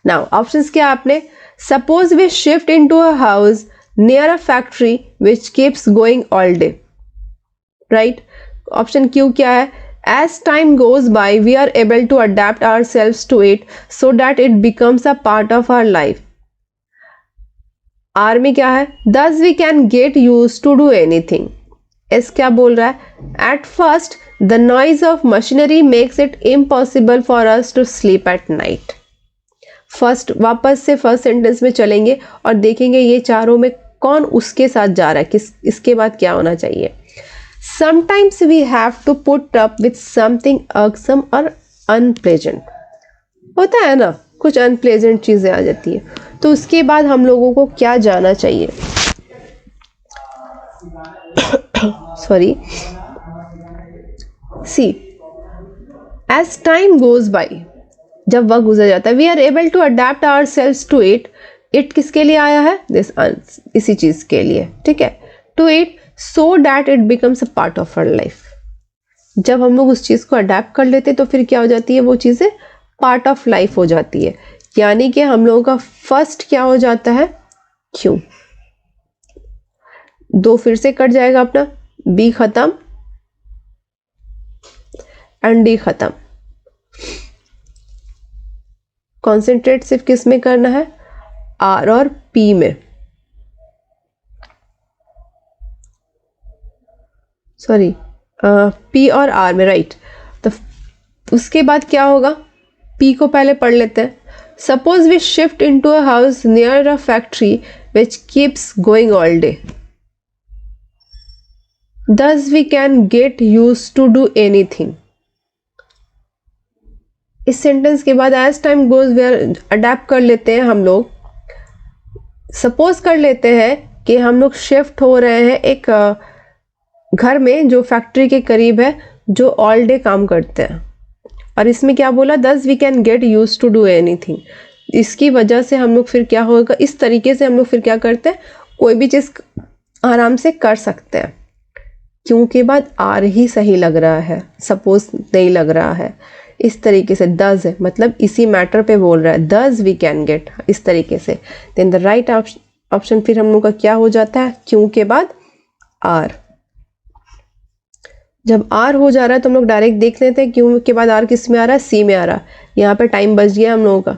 Now options क्या आपने, suppose we shift into a house near a factory which keeps going all day, right? Option Q क्या है, as time goes by we are able to adapt ourselves to it so that it becomes a part of our life. R में क्या है, thus we can get used to do anything. S क्या बोल रहा है, at first the noise of machinery makes it impossible for us to sleep at night. First, वापस से first sentence में चलेंगे और देखेंगे ये चारों में कौन उसके साथ जा रहा है, किस, इसके बाद क्या होना चाहिए। Sometimes we have to put up with something irksome or unpleasant. होता है ना, कुछ अनप्लेजेंट चीज़ें आ जाती है, तो उसके बाद हम लोगों को क्या जाना चाहिए। Sorry, C, as time goes by, जब वक्त गुजर जाता है, we are able to adapt ourselves to it. It किसके लिए आया है, दिस, इसी चीज के लिए, ठीक है। To it so that it becomes a part of our life. जब हम लोग उस चीज को अडेप्ट कर लेते तो फिर क्या हो जाती है, वो चीजें पार्ट ऑफ लाइफ हो जाती है। यानी कि हम लोगों का फर्स्ट क्या हो जाता है, क्यों। 2 फिर से कट जाएगा अपना, बी खत्म एंड डी खत्म। कॉन्सेंट्रेट सिर्फ किस में करना है, आर और पी में, सॉरी पी और आर में, राइट। तो उसके बाद क्या होगा, पी को पहले पढ़ लेते हैं। Suppose we shift into a house near a factory which keeps going all day, thus we can get used to do anything. इस सेंटेंस के बाद एज टाइम गोज वे अडेप्ट कर लेते हैं हम लोग। सपोज कर लेते हैं कि हम लोग शिफ्ट हो रहे हैं एक घर में जो फैक्ट्री के करीब है, जो ऑल डे काम करते हैं। और इसमें क्या बोला, thus we can get used to do anything. इसकी वजह से हम लोग फिर क्या होगा, इस तरीके से हम लोग फिर क्या करते हैं, कोई भी चीज़ आराम से कर सकते हैं। क्यों के बाद आर ही सही लग रहा है, सपोज नहीं लग रहा है। इस तरीके से दस है, मतलब इसी मैटर पे बोल रहा है, दस वी कैन गेट, इस तरीके से। देन द राइट ऑप्शन फिर हम लोग का क्या हो जाता है, क्यों के बाद आर। जब आर हो जा रहा है तो हम लोग डायरेक्ट देख लेते हैं क्यों के बाद आर किस में आ रहा है, सी में आ रहा है। यहाँ पे टाइम बच गया हम लोगों का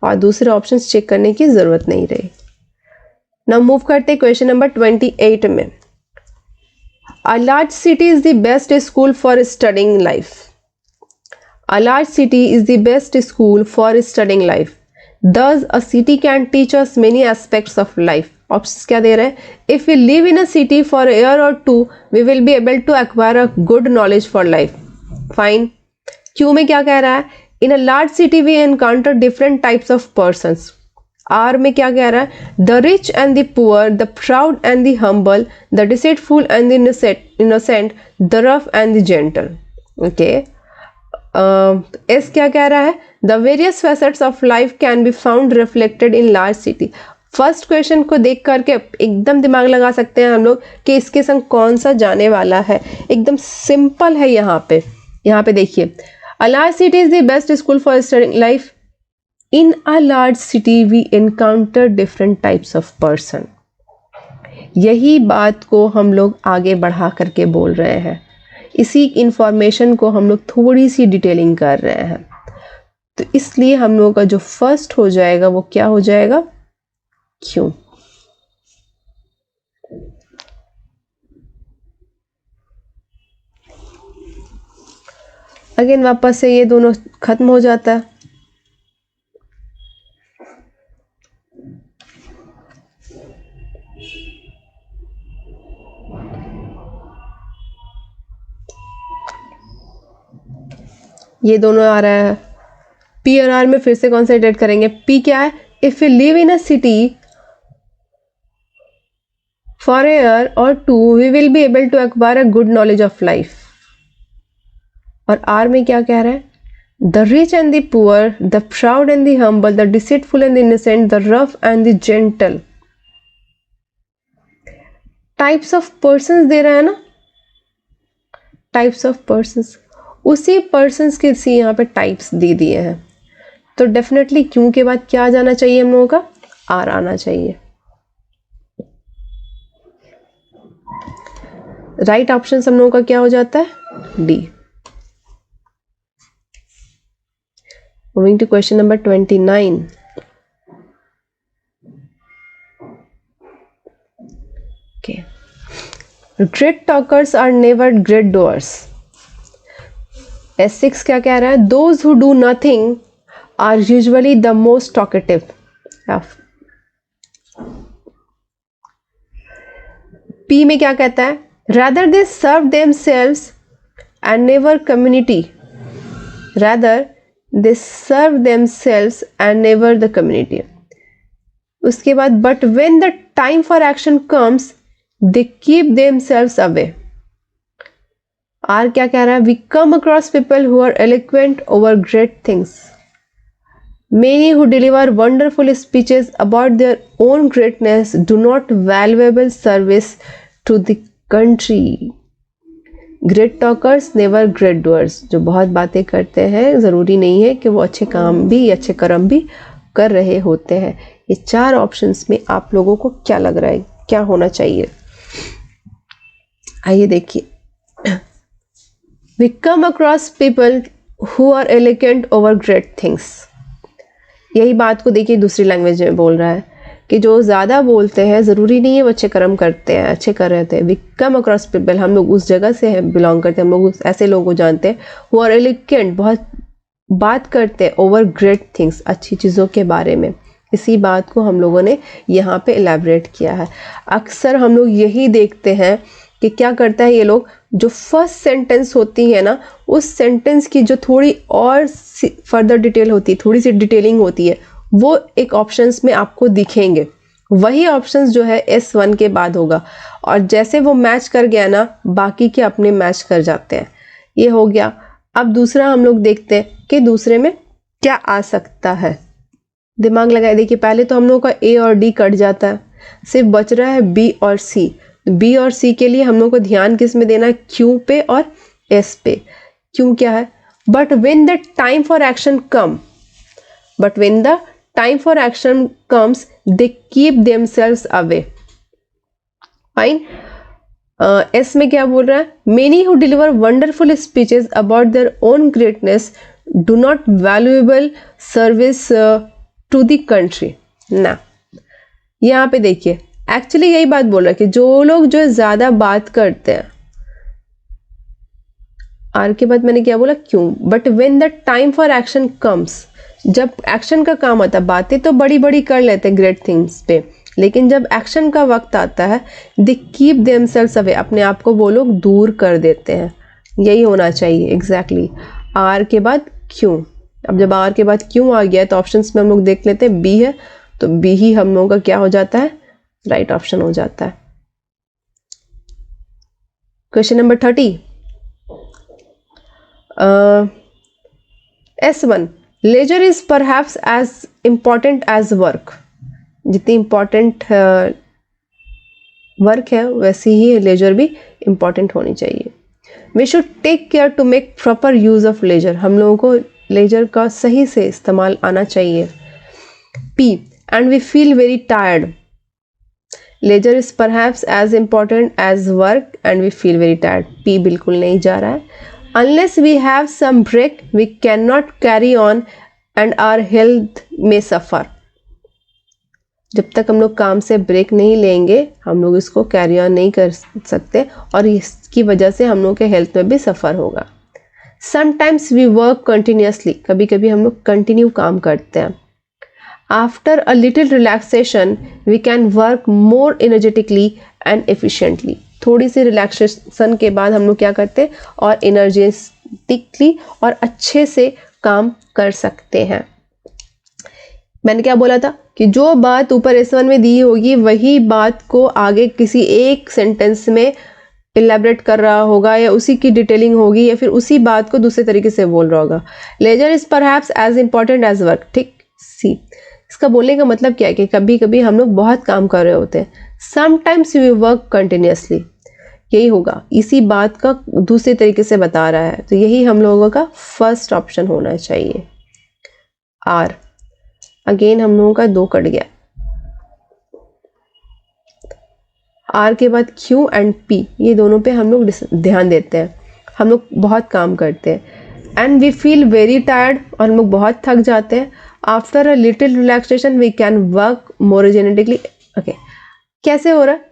और दूसरे ऑप्शंस चेक करने की जरूरत नहीं रही। नाउ मूव करते हैं क्वेश्चन नंबर 28 में। A large city is the best school for studying life. A large city is the best school for studying life. Thus, a city can teach us many aspects of life. Options क्या दे रहे हैं? If we live in a city for a year or two, we will be able to acquire a good knowledge for life. Fine. Q में क्या कह रहा है? In a large city, we encounter different types of persons. R में क्या कह रहा है? The rich and the poor, the proud and the humble, the deceitful and the innocent, the rough and the gentle. Okay. S क्या कह रहा है? The various facets of life can be found reflected in large city. First question को देख करके एकदम दिमाग लगा सकते हैं हम लोग कि इसके संग कौन सा जाने वाला है। एकदम सिंपल है। यहाँ पे देखिए, A large city is the best school for studying life. In a large city we encounter different types of person. यही बात को हम लोग आगे बढ़ा करके बोल रहे हैं। इसी इंफॉर्मेशन को हम लोग थोड़ी सी डिटेलिंग कर रहे हैं, तो इसलिए हम लोगों का जो फर्स्ट हो जाएगा वो क्या हो जाएगा, क्यों। अगेन वापस से ये दोनों खत्म हो जाता है। ये दोनों आ रहा है। पी और आर में फिर से कॉन्सेंट्रेट करेंगे। पी क्या है, if you live in a city for a year or two we will be able to acquire a good knowledge of life. और आर में क्या कह रहा है, the rich and the poor, the proud and the humble, the deceitful and the innocent, the rough and the gentle. Types of persons दे रहा है ना, टाइप्स ऑफ पर्संस, उसी पर्संस के सी यहाँ पे टाइप्स दे दिए हैं। तो डेफिनेटली क्यों के बाद क्या आ जाना चाहिए हम लोगों का, आर आना चाहिए। राइट ऑप्शन हम लोगों का क्या हो जाता है, D. Moving to question number 29। Okay, great talkers are never great doers. S6 क्या कह रहा है, those who do nothing are usually the most talkative. P में क्या कहता है, rather they serve themselves and never community, rather they serve themselves and never the community. उसके बाद but when the time for action comes they keep themselves away. R क्या कह रहा है, we come across people who are eloquent over great things, many who deliver wonderful speeches about their own greatness do not valuable service to the country. Great talkers never great doers. जो बहुत बातें करते हैं ज़रूरी नहीं है कि वो अच्छे काम भी, अच्छे कर्म भी कर रहे होते हैं। ये चार ऑप्शंस में आप लोगों को क्या लग रहा है, क्या होना चाहिए। आइए देखिए, we come across people who are eloquent over great things. यही बात को देखिए दूसरी लैंग्वेज में बोल रहा है कि जो ज़्यादा बोलते हैं ज़रूरी नहीं है वो अच्छे कर्म करते हैं, अच्छे कर रहे थे। वी कम अक्रॉस पीपल, हम लोग उस जगह से बिलोंग करते हैं, हम लोग ऐसे लोगों को जानते हैं। हु आर एलिगेंट, बहुत बात करते हैं, ओवर ग्रेट थिंग्स, अच्छी चीज़ों के बारे में। इसी बात को हम लोगों ने यहाँ पे एलैबोरेट किया है। अक्सर हम लोग यही देखते हैं कि क्या करता है ये लोग, जो फर्स्ट सेंटेंस होती है ना, उस सेंटेंस की जो थोड़ी और फर्दर डिटेल होती है, थोड़ी सी डिटेलिंग होती है, वो एक ऑप्शंस में आपको दिखेंगे। वही ऑप्शंस जो है S1 के बाद होगा, और जैसे वो मैच कर गया ना, बाकी के अपने मैच कर जाते हैं। ये हो गया। अब दूसरा हम लोग देखते हैं कि दूसरे में क्या आ सकता है। दिमाग लगाए, देखिए पहले तो हम लोग का A और D कट जाता है, सिर्फ बच रहा है B और C। B और C के लिए हम लोग को ध्यान किस में देना है, Q पे और S पे। Q क्या है, but when the time for action come, but when the time for action comes they keep themselves away. Fine. S में क्या बोल रहा है, many who deliver wonderful speeches about their own greatness do not valuable service to the country ना। यहाँ पे देखिए actually यही बात बोल रहा है कि जो लोग जो ज्यादा बात करते हैं, आर के बाद मैंने क्या बोला, क्यों, but when the time for action comes, जब एक्शन का काम आता है, बातें तो बड़ी बड़ी कर लेते हैं ग्रेट थिंग्स पे, लेकिन जब एक्शन का वक्त आता है, दे कीप देमसेल्व्स अवे, अपने आप को वो लोग दूर कर देते हैं। यही होना चाहिए एग्जैक्टली। आर के बाद क्यों। अब जब आर के बाद क्यों आ गया तो ऑप्शंस में हम लोग देख लेते हैं, बी है तो बी ही हम लोगों का क्या हो जाता है, राइट ऑप्शन हो जाता है। Question number 30, S1, leisure is perhaps as important as work. जितनी इंपॉर्टेंट वर्क है वैसी ही लेजर भी इंपॉर्टेंट होनी चाहिए। We should take care to make proper use of leisure, हम लोगों को लेजर का सही से इस्तेमाल आना चाहिए। P, and we feel very tired. Leisure is perhaps as important as work and we feel very tired. P बिल्कुल नहीं जा रहा है। Unless we have some break, we cannot carry on and our health may suffer. जब तक हम लोग काम से ब्रेक नहीं लेंगे हम लोग इसको कैरी ऑन नहीं कर सकते और इसकी वजह से हम लोग के हेल्थ में भी सफ़र होगा। Sometimes we work continuously, कभी कभी हम लोग कंटिन्यू काम करते हैं। After a little relaxation, we can work more energetically and efficiently. थोड़ी सी रिलैक्सेशन के बाद हम लोग क्या करते हैं और एनर्जेटिकली और अच्छे से काम कर सकते हैं। मैंने क्या बोला था कि जो बात ऊपर S1 में दी होगी वही बात को आगे किसी एक सेंटेंस में इलेबरेट कर रहा होगा या उसी की डिटेलिंग होगी या फिर उसी बात को दूसरे तरीके से बोल रहा होगा। Leisure is perhaps as important as work, ठीक। सी, इसका बोलने का मतलब क्या है कि कभी कभी हम लोग बहुत काम कर रहे होते हैं। समटाइम्स वी वर्क कंटिन्यूसली, यही होगा, इसी बात का दूसरे तरीके से बता रहा है, तो यही हम लोगों का फर्स्ट ऑप्शन होना चाहिए। आर, अगेन हम लोगों का 2 कट गया। आर के बाद क्यू एंड पी, ये दोनों पे हम लोग ध्यान देते हैं। हम लोग बहुत काम करते हैं। And we feel very tired, और हम लोग बहुत थक जाते हैं। After a little relaxation we can work more genetically. Okay, कैसे हो रहा है?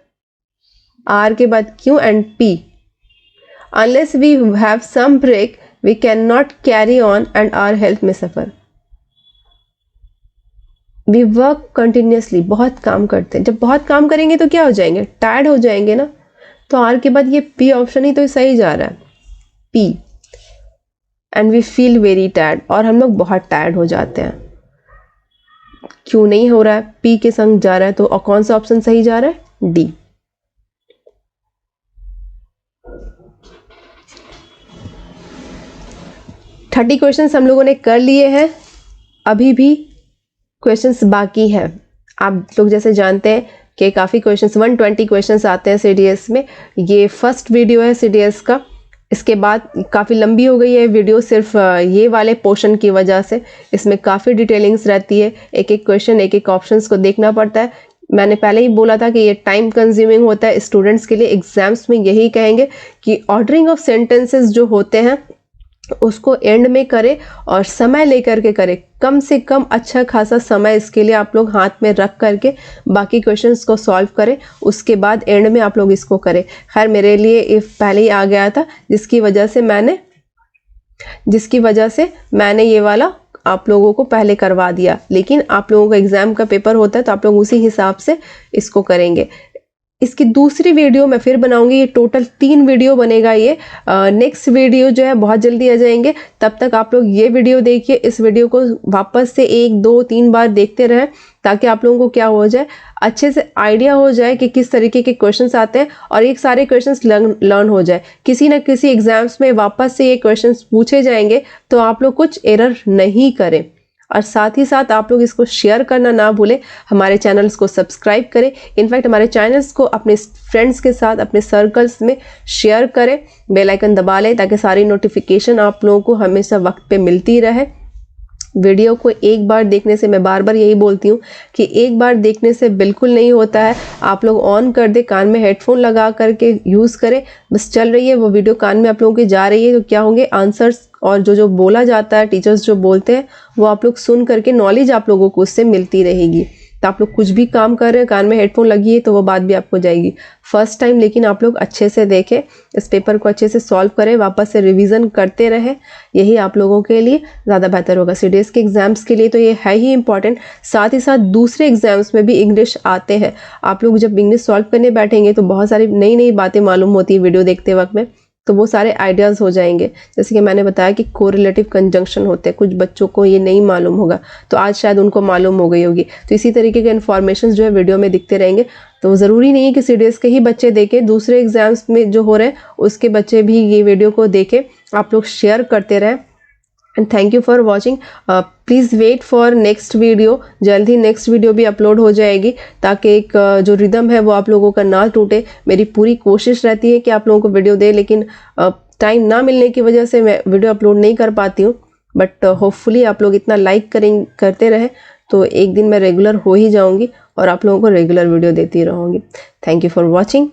आर के बाद Q and P. Unless we have some break we can not carry on and our health में सफर। वी वर्क कंटिन्यूसली, बहुत काम करते हैं। जब बहुत काम करेंगे तो क्या हो जाएंगे? टायर्ड हो जाएंगे ना। तो आर के बाद ये पी ऑप्शन ही तो सही जा रहा है, P. And we feel very tired, और हम लोग बहुत टायर्ड हो जाते हैं। क्यों नहीं हो रहा है? पी के संग जा रहा है, तो और कौन सा ऑप्शन सही जा रहा है? डी। थर्टी क्वेश्चंस हम लोगों ने कर लिए हैं, अभी भी क्वेश्चंस बाकी है। आप लोग जैसे जानते हैं कि काफ़ी क्वेश्चंस 120 क्वेश्चंस आते हैं सीडीएस में। ये फर्स्ट वीडियो है सीडीएस का, इसके बाद काफ़ी लंबी हो गई है वीडियो सिर्फ ये वाले पोर्शन की वजह से। इसमें काफ़ी डिटेलिंग्स रहती है, एक एक क्वेश्चन एक एक ऑप्शंस को देखना पड़ता है। मैंने पहले ही बोला था कि ये टाइम कंज्यूमिंग होता है स्टूडेंट्स के लिए। एग्जाम्स में यही कहेंगे कि ऑर्डरिंग ऑफ सेंटेंसेस जो होते हैं उसको एंड में करें और समय लेकर के करें। कम से कम अच्छा खासा समय इसके लिए आप लोग हाथ में रख करके बाकी क्वेश्चंस को सॉल्व करें, उसके बाद एंड में आप लोग इसको करें। खैर मेरे लिए ये पहले ही आ गया था, जिसकी वजह से मैंने ये वाला आप लोगों को पहले करवा दिया। लेकिन आप लोगों का एग्जाम का पेपर होता है तो आप लोग उसी हिसाब से इसको करेंगे। इसकी दूसरी वीडियो मैं फिर बनाऊंगी, ये टोटल 3 वीडियो बनेगा। ये नेक्स्ट वीडियो जो है बहुत जल्दी आ जाएंगे। तब तक आप लोग ये वीडियो देखिए, इस वीडियो को वापस से 1, 2, 3 बार देखते रहें ताकि आप लोगों को क्या हो जाए, अच्छे से आइडिया हो जाए कि किस तरीके के क्वेश्चंस आते हैं और एक सारे क्वेश्चंस लर्न हो जाए। किसी न किसी एग्जाम्स में वापस से ये क्वेश्चंस पूछे जाएंगे तो आप लोग कुछ एरर नहीं करें। और साथ ही साथ आप लोग इसको शेयर करना ना भूलें, हमारे चैनल्स को सब्सक्राइब करें, इनफैक्ट हमारे चैनल्स को अपने फ्रेंड्स के साथ अपने सर्कल्स में शेयर करें, बेल आइकन दबा लें ताकि सारी नोटिफिकेशन आप लोगों को हमेशा वक्त पे मिलती रहे। वीडियो को एक बार देखने से, मैं बार बार यही बोलती हूँ कि एक बार देखने से बिल्कुल नहीं होता है। आप लोग ऑन कर दे, कान में हेडफोन लगा करके यूज़ करें, बस चल रही है वो वीडियो कान में आप लोगों की जा रही है, तो क्या होंगे आंसर्स और जो बोला जाता है, टीचर्स जो बोलते हैं वो आप लोग सुन करके नॉलेज आप लोगों को उससे मिलती रहेगी। तो आप लोग कुछ भी काम कर रहे हैं, कान में हेडफोन लगी है तो वो बात भी आपको जाएगी। फर्स्ट टाइम लेकिन आप लोग अच्छे से देखें, इस पेपर को अच्छे से सॉल्व करें, वापस से रिवीजन करते रहें, यही आप लोगों के लिए ज़्यादा बेहतर होगा। सीडीएस के एग्जाम्स के लिए तो ये है ही इंपॉर्टेंट, साथ ही साथ दूसरे एग्जाम्स में भी इंग्लिश आते हैं। आप लोग जब इंग्लिश सॉल्व करने बैठेंगे तो बहुत सारी नई नई बातें मालूम होती है वीडियो देखते वक्त में, तो वो सारे आइडियाज़ हो जाएंगे। जैसे कि मैंने बताया कि कोरिलेटिव कंजंक्शन होते हैं, कुछ बच्चों को ये नहीं मालूम होगा, तो आज शायद उनको मालूम हो गई होगी। तो इसी तरीके के इन्फॉर्मेशन जो है वीडियो में दिखते रहेंगे। तो ज़रूरी नहीं है कि सीडीएस के ही बच्चे देखें, दूसरे एग्जाम्स में जो हो रहे हैं उसके बच्चे भी ये वीडियो को देखें। आप लोग शेयर करते रहें। And thank you for watching. Please wait for next video, जल्द ही नेक्स्ट वीडियो भी अपलोड हो जाएगी ताकि एक जो रिदम है वो आप लोगों का ना टूटे। मेरी पूरी कोशिश रहती है कि आप लोगों को वीडियो दे, लेकिन टाइम ना मिलने की वजह से मैं वीडियो अपलोड नहीं कर पाती हूँ। बट होपफुली आप लोग इतना लाइक करते रहे तो एक दिन मैं रेगुलर हो ही जाऊँगी और आप लोगों को रेगुलर वीडियो देती रहूँगी। Thank you for watching.